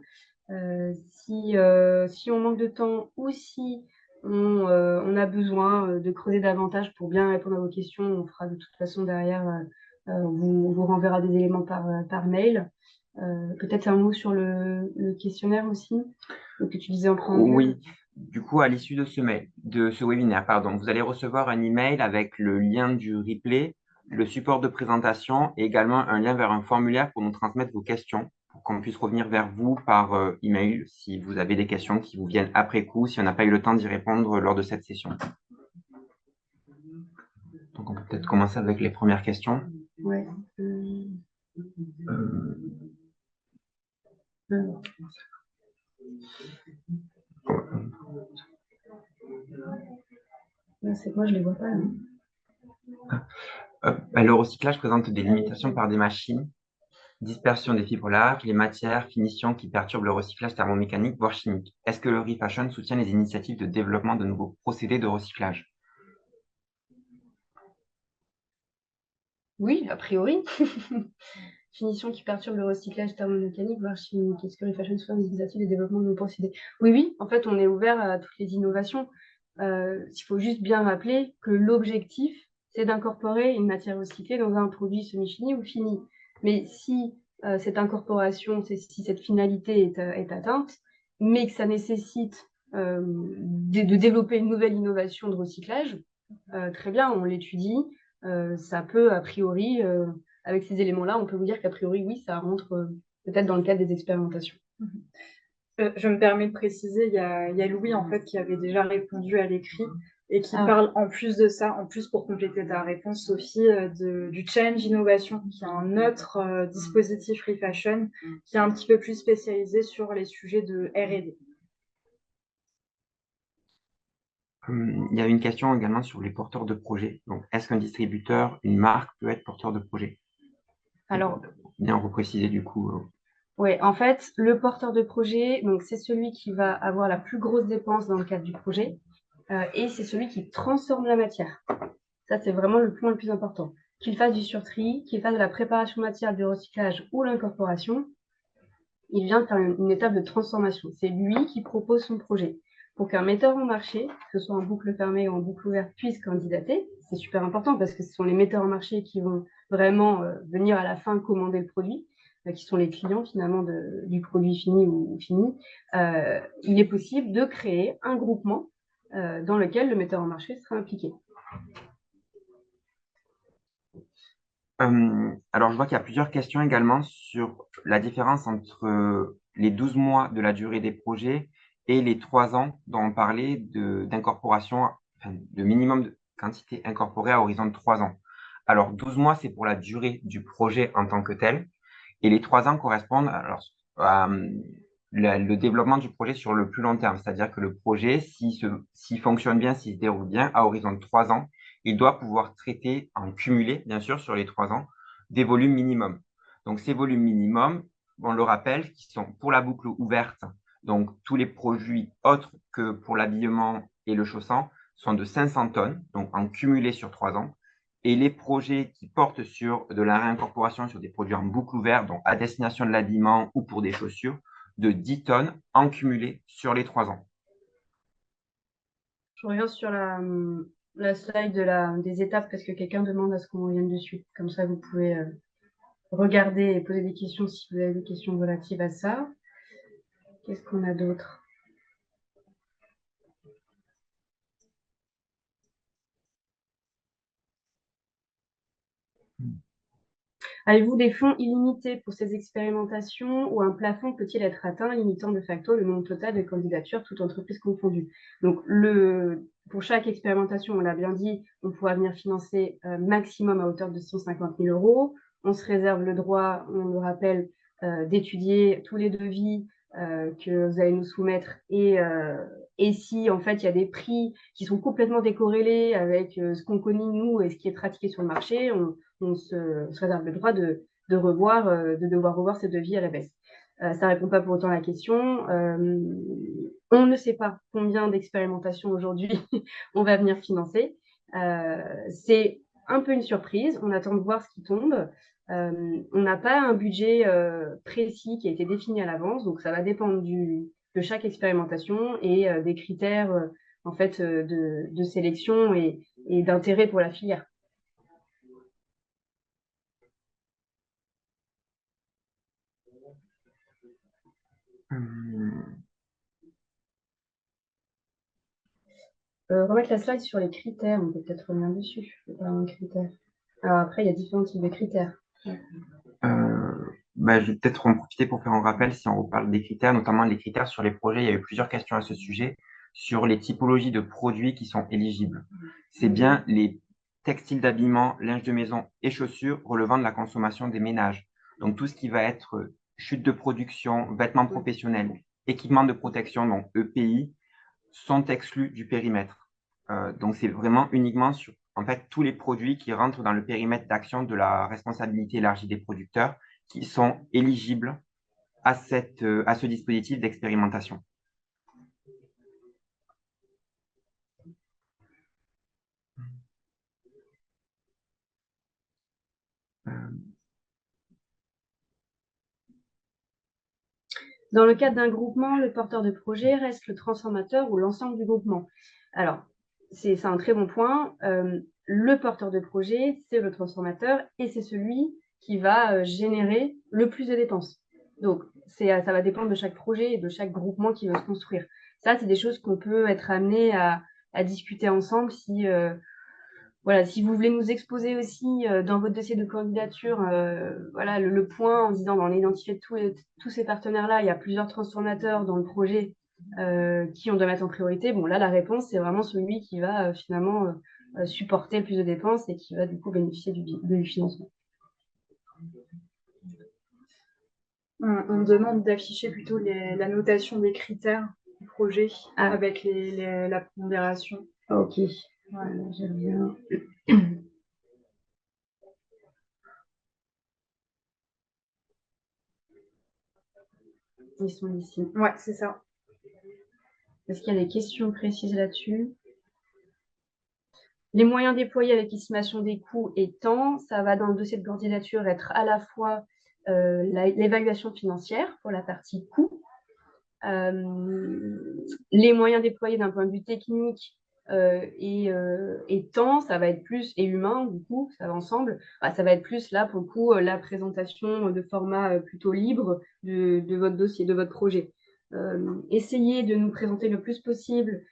Si on manque de temps ou si on a besoin de creuser davantage pour bien répondre à vos questions, on fera de toute façon derrière, on vous renverra des éléments par mail. Peut-être un mot sur le questionnaire aussi, que tu disais en préambule. Oui, du coup, à l'issue de ce webinaire, vous allez recevoir un email avec le lien du replay, le support de présentation et également un lien vers un formulaire pour nous transmettre vos questions, pour qu'on puisse revenir vers vous par email si vous avez des questions qui vous viennent après coup, si on n'a pas eu le temps d'y répondre lors de cette session. Donc, on peut peut-être commencer avec les premières questions. Ouais. C'est que moi, je ne les vois pas. Le recyclage présente des limitations par des machines, dispersion des fibres larges, les matières, finitions qui perturbent le recyclage thermomécanique, voire chimique. Est-ce que le Refashion soutient les initiatives de développement de nouveaux procédés de recyclage? Oui, a priori. Finition qui perturbe le recyclage thermomécanique, voire chimique. Est-ce que Refashion soutient les initiatives de développement de nouveaux procédés? Oui, en fait, on est ouvert à toutes les innovations. Il faut juste bien rappeler que l'objectif, c'est d'incorporer une matière recyclée dans un produit semi-fini ou fini. Mais si cette incorporation, si cette finalité est atteinte, mais que ça nécessite de développer une nouvelle innovation de recyclage, très bien, on l'étudie. Ça peut, a priori, avec ces éléments-là, on peut vous dire qu'a priori, oui, ça rentre peut-être dans le cadre des expérimentations. Je me permets de préciser, il y a Louis en fait qui avait déjà répondu à l'écrit et qui parle en plus de ça, en plus pour compléter ta réponse, Sophie, du Change Innovation, qui est un autre dispositif Refashion qui est un petit peu plus spécialisé sur les sujets de R&D. Il y a une question également sur les porteurs de projets. Donc, est-ce qu'un distributeur, une marque peut être porteur de projet? Alors, bien repréciser du coup. Oui, en fait, le porteur de projet, donc c'est celui qui va avoir la plus grosse dépense dans le cadre du projet et c'est celui qui transforme la matière. Ça, c'est vraiment le point le plus important. Qu'il fasse du surtri, qu'il fasse de la préparation matière, du recyclage ou l'incorporation, il vient faire une étape de transformation. C'est lui qui propose son projet. Pour qu'un metteur en marché, que ce soit en boucle fermée ou en boucle ouverte, puisse candidater, c'est super important parce que ce sont les metteurs en marché qui vont vraiment venir à la fin commander le produit, qui sont les clients finalement du produit fini ou fini. Il est possible de créer un groupement dans lequel le metteur en marché sera impliqué. Alors, je vois qu'il y a plusieurs questions également sur la différence entre les 12 mois de la durée des projets et les 3 ans dont on parlait d'incorporation, enfin, de minimum de quantité incorporée à horizon de 3 ans. Alors, 12 mois, c'est pour la durée du projet en tant que tel, et les 3 ans correspondent à le développement du projet sur le plus long terme. C'est-à-dire que le projet, s'il fonctionne bien, s'il se déroule bien, à horizon de 3 ans, il doit pouvoir traiter en cumulé, bien sûr, sur les 3 ans, des volumes minimums. Donc, ces volumes minimums, on le rappelle, qui sont pour la boucle ouverte, donc tous les produits autres que pour l'habillement et le chaussant, sont de 500 tonnes, donc en cumulé sur 3 ans. Et les projets qui portent sur de la réincorporation sur des produits en boucle ouverte, donc à destination de l'habillement ou pour des chaussures, de 10 tonnes en cumulé sur les 3 ans. Je reviens sur la slide des étapes parce que quelqu'un demande à ce qu'on revienne dessus. Comme ça, vous pouvez regarder et poser des questions si vous avez des questions relatives à ça. Qu'est-ce qu'on a d'autre? Avez-vous des fonds illimités pour ces expérimentations ou un plafond peut-il être atteint, limitant de facto le nombre total de candidatures, toutes entreprises confondues? Donc, pour chaque expérimentation, on l'a bien dit, on pourra venir financer maximum à hauteur de 150 000 euros. On se réserve le droit, on le rappelle, d'étudier tous les devis que vous allez nous soumettre et si en fait il y a des prix qui sont complètement décorrélés avec ce qu'on connaît nous et ce qui est pratiqué sur le marché, on se réserve le droit de devoir revoir ce devis à la baisse. Ça ne répond pas pour autant à la question. On ne sait pas combien d'expérimentations aujourd'hui on va venir financer. C'est un peu une surprise. On attend de voir ce qui tombe. On n'a pas un budget précis qui a été défini à l'avance, donc ça va dépendre de chaque expérimentation et des critères en fait de sélection et d'intérêt pour la filière. Remettre la slide sur les critères, on peut peut-être revenir dessus. Critères. Alors après, il y a différents types de critères. Je vais peut-être en profiter pour faire un rappel si on reparle des critères, notamment les critères sur les projets. Il y a eu plusieurs questions à ce sujet sur les typologies de produits qui sont éligibles. C'est bien les textiles d'habillement, linge de maison et chaussures relevant de la consommation des ménages. Donc tout ce qui va être chute de production, vêtements professionnels, équipements de protection, donc EPI, sont exclus du périmètre. Donc c'est vraiment uniquement sur en fait tous les produits qui rentrent dans le périmètre d'action de la responsabilité élargie des producteurs qui sont éligibles à ce dispositif d'expérimentation. Dans le cadre d'un groupement, le porteur de projet reste le transformateur ou l'ensemble du groupement. Alors, c'est un très bon point. Le porteur de projet, c'est le transformateur et c'est celui qui va générer le plus de dépenses. Donc, ça va dépendre de chaque projet et de chaque groupement qui va se construire. Ça, c'est des choses qu'on peut être amené à discuter ensemble si vous voulez nous exposer aussi dans votre dossier de candidature le point en disant on a identifié tous ces partenaires-là, il y a plusieurs transformateurs dans le projet qui on doit mettre en priorité. Bon, là, la réponse, c'est vraiment celui qui va finalement supporter le plus de dépenses et qui va du coup bénéficier du financement. On demande d'afficher plutôt la notation des critères du projet avec la pondération. Ok. Voilà, je reviens. Ils sont ici. Ouais, c'est ça. Est-ce qu'il y a des questions précises là-dessus? Les moyens déployés avec estimation des coûts et temps, ça va dans le dossier de candidature être à la fois l'évaluation financière pour la partie coût, les moyens déployés d'un point de vue technique et temps, ça va être plus, et humain, du coup, ça va ensemble, ça va être plus là, pour le coup, la présentation de format plutôt libre de votre dossier, de votre projet. Essayez de nous présenter le plus possible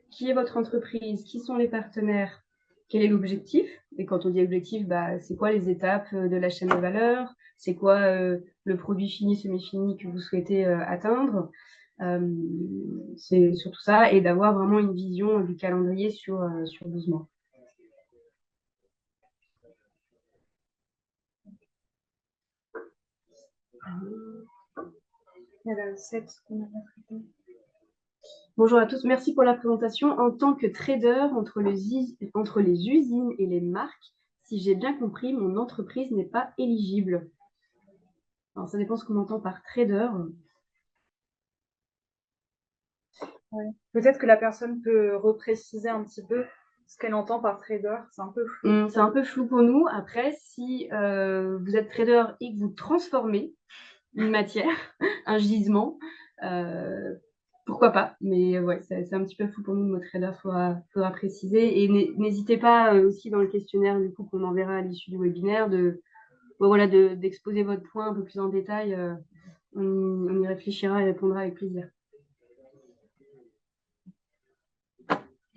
qui est votre entreprise, qui sont les partenaires, quel est l'objectif. Et quand on dit objectif, c'est quoi les étapes de la chaîne de valeur, c'est quoi le produit fini, semi-fini que vous souhaitez atteindre. C'est surtout ça, et d'avoir vraiment une vision du calendrier sur 12 mois. Il y a la 7 qu'on a traité. Bonjour à tous, merci pour la présentation. En tant que trader entre les usines et les marques, si j'ai bien compris, mon entreprise n'est pas éligible. Alors, ça dépend ce qu'on entend par trader. Ouais. Peut-être que la personne peut repréciser un petit peu ce qu'elle entend par trader. C'est un peu flou. C'est un peu flou pour nous. Après, si vous êtes trader et que vous transformez une matière, un gisement, pourquoi pas. Mais ouais, c'est un petit peu flou pour nous, le mot trader, faudra préciser. Et n'hésitez pas aussi dans le questionnaire du coup qu'on enverra à l'issue du webinaire d'exposer votre point un peu plus en détail. On y réfléchira et répondra avec plaisir.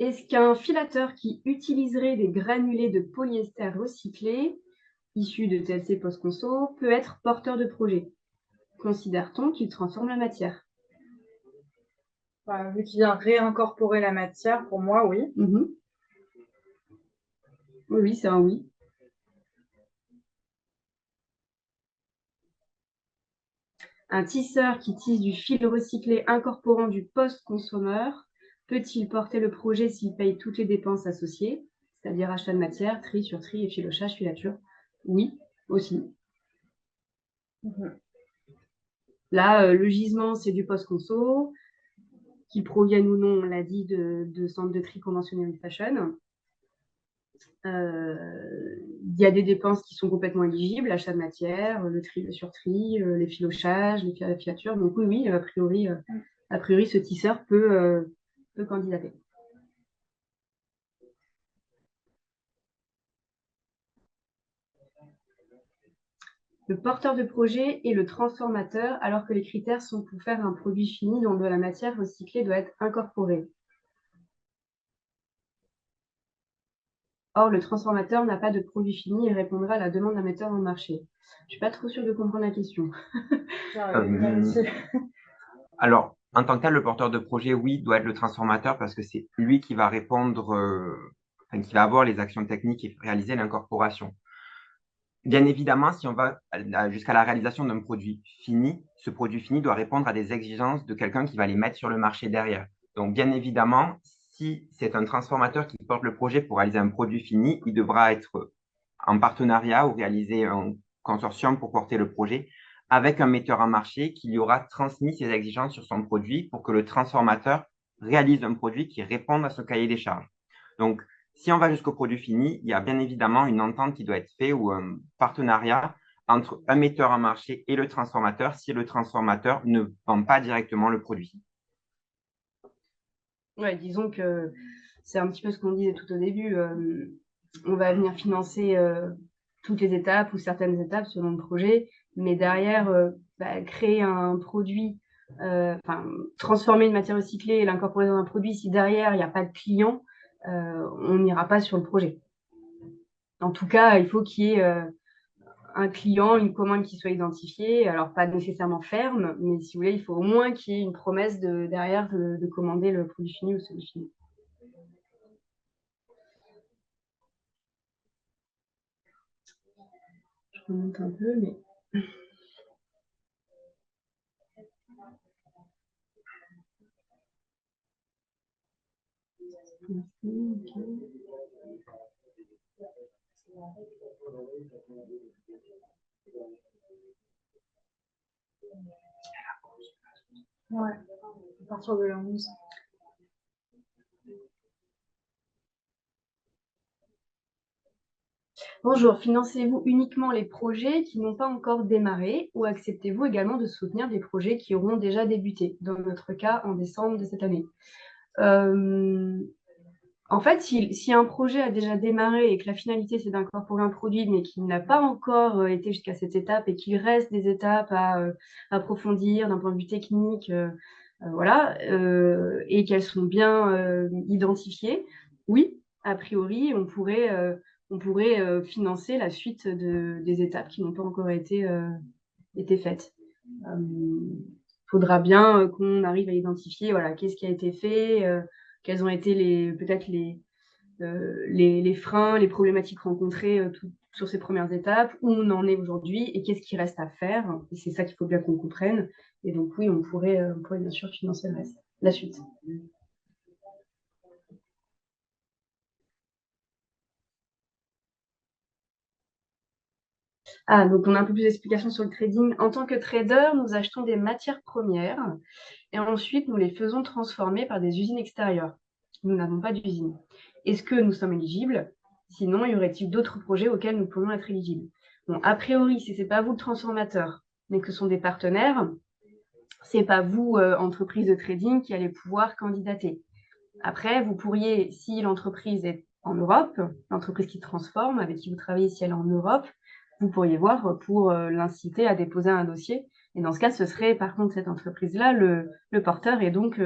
Est-ce qu'un filateur qui utiliserait des granulés de polyester recyclés, issus de TLC post-conso, peut être porteur de projet? Considère-t-on qu'il transforme la matière? Vu qu'il vient réincorporer la matière, pour moi, oui. Oui, c'est un oui. Un tisseur qui tisse du fil recyclé incorporant du post-consommeur peut-il porter le projet s'il paye toutes les dépenses associées, c'est-à-dire achat de matière, tri sur tri et filochage, filature? Oui, aussi. Là, le gisement, c'est du post-conso, qu'ils proviennent ou non, on l'a dit, de centres de tri conventionnels fashion. Il y a des dépenses qui sont complètement éligibles, l'achat de matière, le tri, le surtri, les filochages, la filature. Donc oui, a priori, ce tisseur peut candidater. Le porteur de projet et le transformateur, alors que les critères sont pour faire un produit fini dont de la matière recyclée doit être incorporée. Or, le transformateur n'a pas de produit fini et répondra à la demande d'un metteur en marché. Je ne suis pas trop sûre de comprendre la question. Alors, en tant que tel, le porteur de projet, oui, doit être le transformateur parce que c'est lui qui va répondre, qui va avoir les actions techniques et réaliser l'incorporation. Bien évidemment, si on va jusqu'à la réalisation d'un produit fini, ce produit fini doit répondre à des exigences de quelqu'un qui va les mettre sur le marché derrière. Donc, bien évidemment, si c'est un transformateur qui porte le projet pour réaliser un produit fini, il devra être en partenariat ou réaliser un consortium pour porter le projet avec un metteur en marché qui lui aura transmis ses exigences sur son produit pour que le transformateur réalise un produit qui réponde à ce cahier des charges. Donc, si on va jusqu'au produit fini, il y a bien évidemment une entente qui doit être faite ou un partenariat entre un metteur en marché et le transformateur si le transformateur ne vend pas directement le produit. Ouais, disons que c'est un petit peu ce qu'on disait tout au début. On va venir financer toutes les étapes ou certaines étapes selon le projet, mais derrière, créer un produit, transformer une matière recyclée et l'incorporer dans un produit, si derrière, il n'y a pas de client, on n'ira pas sur le projet. En tout cas, il faut qu'il y ait un client, une commande qui soit identifiée, alors pas nécessairement ferme, mais si vous voulez, il faut au moins qu'il y ait une promesse derrière de commander le produit fini ou semi-fini. Je remonte un peu, mais... Ouais, à partir de la 11. Bonjour, financez-vous uniquement les projets qui n'ont pas encore démarré ou acceptez-vous également de soutenir des projets qui auront déjà débuté, dans notre cas en décembre de cette année? En fait, si un projet a déjà démarré et que la finalité c'est d'incorporer un produit mais qu'il n'a pas encore été jusqu'à cette étape et qu'il reste des étapes à approfondir d'un point de vue technique, voilà, et qu'elles sont bien identifiées, oui, a priori, on pourrait financer la suite des étapes qui n'ont pas encore été faites. Faudra bien qu'on arrive à identifier, voilà, qu'est-ce qui a été fait, quels ont été peut-être les freins, les problématiques rencontrées sur ces premières étapes, où on en est aujourd'hui et qu'est-ce qui reste à faire. Et c'est ça qu'il faut bien qu'on comprenne. Et donc oui, on pourrait bien sûr financer le reste, la suite. Ah, donc on a un peu plus d'explications sur le trading. En tant que trader, nous achetons des matières premières et ensuite nous les faisons transformer par des usines extérieures. Nous n'avons pas d'usine. Est-ce que nous sommes éligibles? Sinon, y aurait-il d'autres projets auxquels nous pourrions être éligibles? Bon, a priori, si ce n'est pas vous le transformateur, mais que ce sont des partenaires, ce n'est pas vous, entreprise de trading, qui allez pouvoir candidater. Après, vous pourriez, si l'entreprise est en Europe, l'entreprise qui transforme, avec qui vous travaillez, si elle est en Europe, vous pourriez voir pour l'inciter à déposer un dossier. Et dans ce cas, ce serait par contre cette entreprise-là le porteur et donc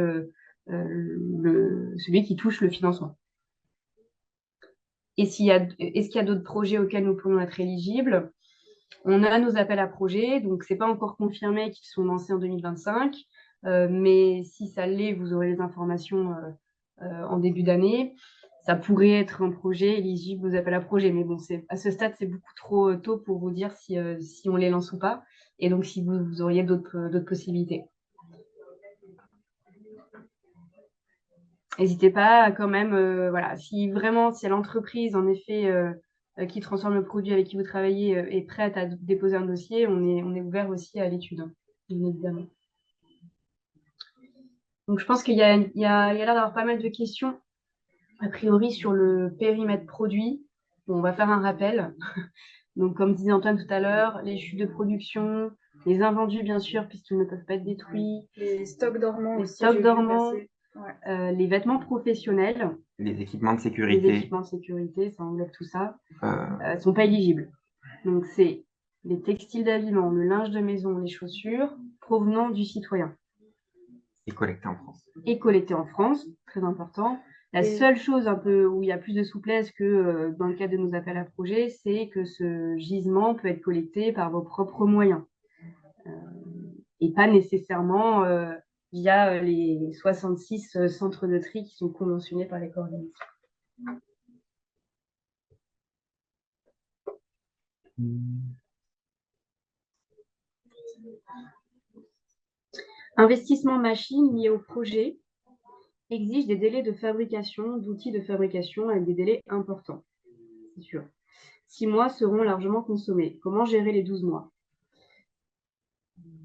celui qui touche le financement. Et est-ce qu'il y a d'autres projets auxquels nous pourrions être éligibles? On a nos appels à projets, donc ce n'est pas encore confirmé qu'ils sont lancés en 2025, mais si ça l'est, vous aurez les informations en début d'année. Ça pourrait être un projet éligible aux appels à projets, mais bon, à ce stade, c'est beaucoup trop tôt pour vous dire si on les lance ou pas, et donc si vous auriez d'autres possibilités. N'hésitez pas quand même, voilà, si l'entreprise, en effet, qui transforme le produit avec qui vous travaillez est prête à déposer un dossier, on est ouvert aussi à l'étude, hein, bien évidemment. Donc, je pense qu'il y a l'air d'avoir pas mal de questions, a priori, sur le périmètre produit. Bon, on va faire un rappel. Donc, comme disait Antoine tout à l'heure, les chutes de production, les invendus, bien sûr, puisqu'ils ne peuvent pas être détruits. Les stocks dormants Les aussi. stocks dormants. Ouais. Les vêtements professionnels. Les équipements de sécurité. Les équipements de sécurité, ça englobe tout ça. Ne sont pas éligibles. Donc, c'est les textiles d'habillement, le linge de maison, les chaussures provenant du citoyen. Et collectés en France. Et collectés en France, très important. La seule chose un peu où il y a plus de souplesse que dans le cadre de nos appels à projets, c'est que ce gisement peut être collecté par vos propres moyens. Et pas nécessairement via les 66 centres de tri qui sont conventionnés par les coordinations. Investissement machine lié au projet exige des délais de fabrication, d'outils de fabrication avec des délais importants, c'est sûr. 6 mois seront largement consommés. Comment gérer les 12 mois?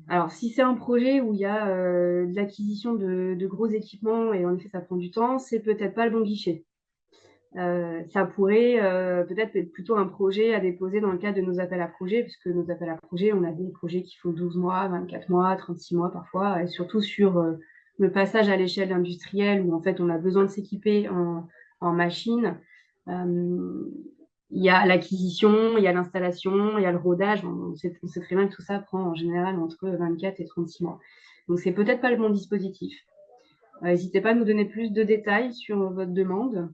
Alors, si c'est un projet où il y a de l'acquisition de gros équipements et en effet, ça prend du temps, c'est peut-être pas le bon guichet. Ça pourrait peut-être être plutôt un projet à déposer dans le cadre de nos appels à projets, puisque nos appels à projets, on a des projets qui font 12 mois, 24 mois, 36 mois parfois, et surtout sur le passage à l'échelle industrielle où en fait on a besoin de s'équiper en machines. Il y a l'acquisition, il y a l'installation, il y a le rodage. On sait très bien que tout ça prend en général entre 24 et 36 mois. Donc, c'est peut-être pas le bon dispositif. N'hésitez pas à nous donner plus de détails sur votre demande,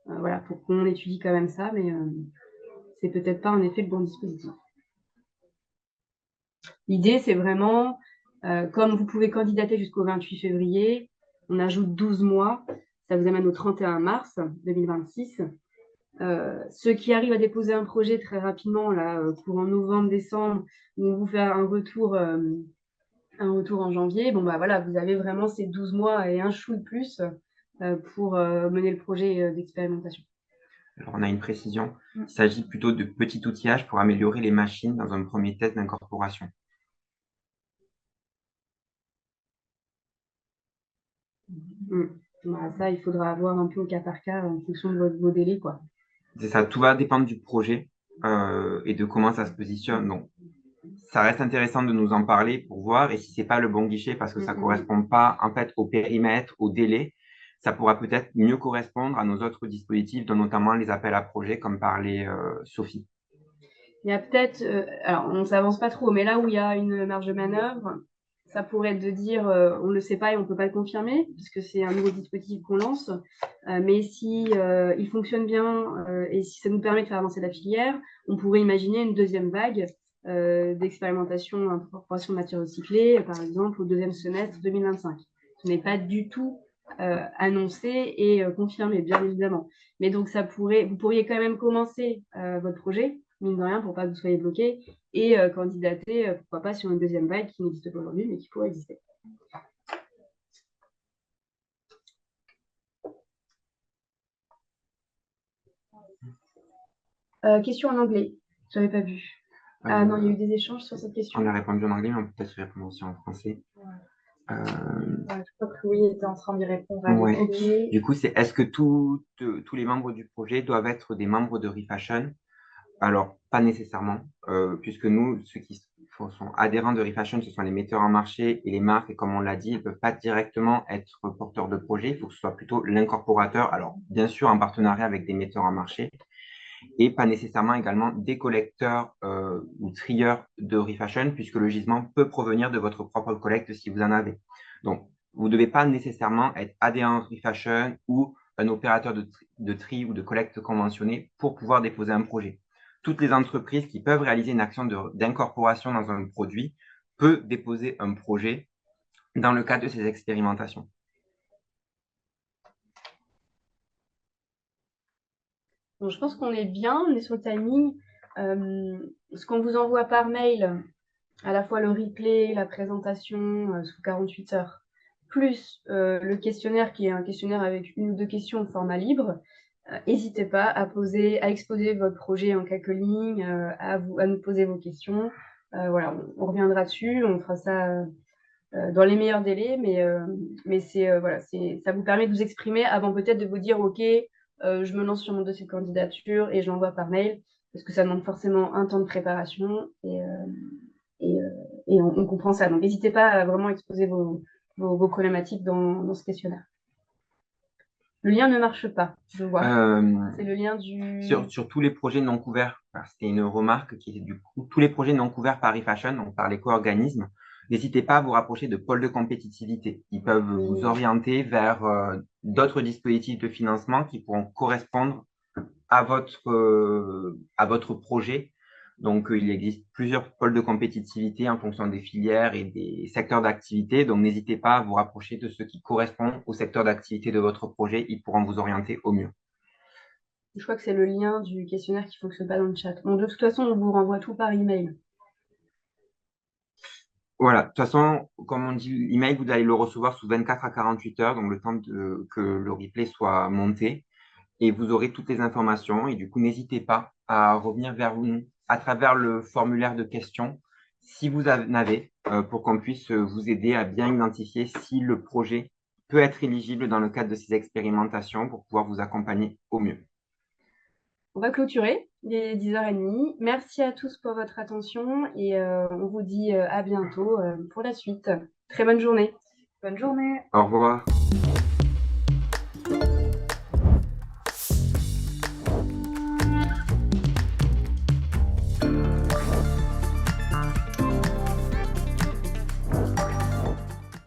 voilà, pour qu'on étudie quand même ça, mais c'est peut-être pas en effet le bon dispositif. L'idée, c'est vraiment, comme vous pouvez candidater jusqu'au 28 février, on ajoute 12 mois, ça vous amène au 31 mars 2026. Ceux qui arrivent à déposer un projet très rapidement, là, courant novembre-décembre, on vous fait un retour en janvier. Bon, bah voilà, vous avez vraiment ces 12 mois et un chou de plus pour mener le projet d'expérimentation. Alors, on a une précision. Il s'agit plutôt de petits outillages pour améliorer les machines dans un premier test d'incorporation. Bah, ça, il faudra voir un peu au cas par cas en fonction de vos délais, quoi. C'est ça, tout va dépendre du projet et de comment ça se positionne. Donc, ça reste intéressant de nous en parler pour voir. Et si c'est pas le bon guichet parce que ça correspond pas en fait au périmètre, au délai, ça pourra peut-être mieux correspondre à nos autres dispositifs, dont notamment les appels à projets, comme parlait Sophie. Il y a peut-être, alors on ne s'avance pas trop, mais là où il y a une marge de manœuvre, ça pourrait être de dire on ne le sait pas et on ne peut pas le confirmer, puisque c'est un nouveau dispositif qu'on lance. Mais si il fonctionne bien et si ça nous permet de faire avancer la filière, on pourrait imaginer une deuxième vague d'expérimentation incorporation de matières recyclées, par exemple au deuxième semestre 2025. Ce n'est pas du tout annoncé et confirmé, bien évidemment. Mais donc vous pourriez quand même commencer votre projet, mine de rien, pour pas que vous soyez bloqué, et candidater, pourquoi pas, sur une deuxième vague qui n'existe pas aujourd'hui, mais qui pourrait exister. Question en anglais, je n'avais pas vu. Ah non, il y a eu des échanges sur cette question. On a répondu en anglais, mais on peut peut-être répondre aussi en français. Ouais, je crois que Louis était en train d'y répondre. Ouais. Ok. Du coup, c'est est-ce que tous les membres du projet doivent être des membres de ReFashion? Alors, pas nécessairement, puisque nous, ceux qui sont adhérents de ReFashion, ce sont les metteurs en marché et les marques, et comme on l'a dit, ils ne peuvent pas directement être porteurs de projet, il faut que ce soit plutôt l'incorporateur, alors bien sûr en partenariat avec des metteurs en marché, et pas nécessairement également des collecteurs ou trieurs de ReFashion, puisque le gisement peut provenir de votre propre collecte si vous en avez. Donc, vous ne devez pas nécessairement être adhérent ReFashion ou un opérateur de tri ou de collecte conventionné pour pouvoir déposer un projet. Toutes les entreprises qui peuvent réaliser une action d'incorporation dans un produit peuvent déposer un projet dans le cadre de ces expérimentations. Donc, je pense qu'on est bien, on est sur le timing. Ce qu'on vous envoie par mail, à la fois le replay, la présentation sous 48 heures, plus le questionnaire qui est un questionnaire avec une ou deux questions au format libre. N'hésitez pas à exposer votre projet en quelques lignes, à nous poser vos questions. Voilà, on reviendra dessus, on fera ça dans les meilleurs délais, mais ça vous permet de vous exprimer avant peut-être de vous dire ok, je me lance sur mon dossier de candidature et je l'envoie par mail, parce que ça demande forcément un temps de préparation et on comprend ça. Donc n'hésitez pas à vraiment exposer vos problématiques dans ce questionnaire. Le lien ne marche pas, je vois. C'est le lien du... Sur tous les projets non couverts, c'était une remarque qui est du coup, tous les projets non couverts par ReFashion, donc par l'éco-organisme, n'hésitez pas à vous rapprocher de pôles de compétitivité. Ils peuvent vous orienter vers d'autres dispositifs de financement qui pourront correspondre à votre projet. Donc, il existe plusieurs pôles de compétitivité en fonction des filières et des secteurs d'activité. Donc, n'hésitez pas à vous rapprocher de ceux qui correspondent au secteur d'activité de votre projet. Ils pourront vous orienter au mieux. Je crois que c'est le lien du questionnaire qui ne fonctionne pas dans le chat. Bon, de toute façon, on vous renvoie tout par email. Voilà, de toute façon, comme on dit, l'email, vous allez le recevoir sous 24 à 48 heures, donc le temps que le replay soit monté. Et vous aurez toutes les informations. Et du coup, n'hésitez pas à revenir vers nous à travers le formulaire de questions, si vous en avez, pour qu'on puisse vous aider à bien identifier si le projet peut être éligible dans le cadre de ces expérimentations pour pouvoir vous accompagner au mieux. On va clôturer, il est 10h30. Merci à tous pour votre attention et on vous dit à bientôt pour la suite. Très bonne journée. Bonne journée. Au revoir.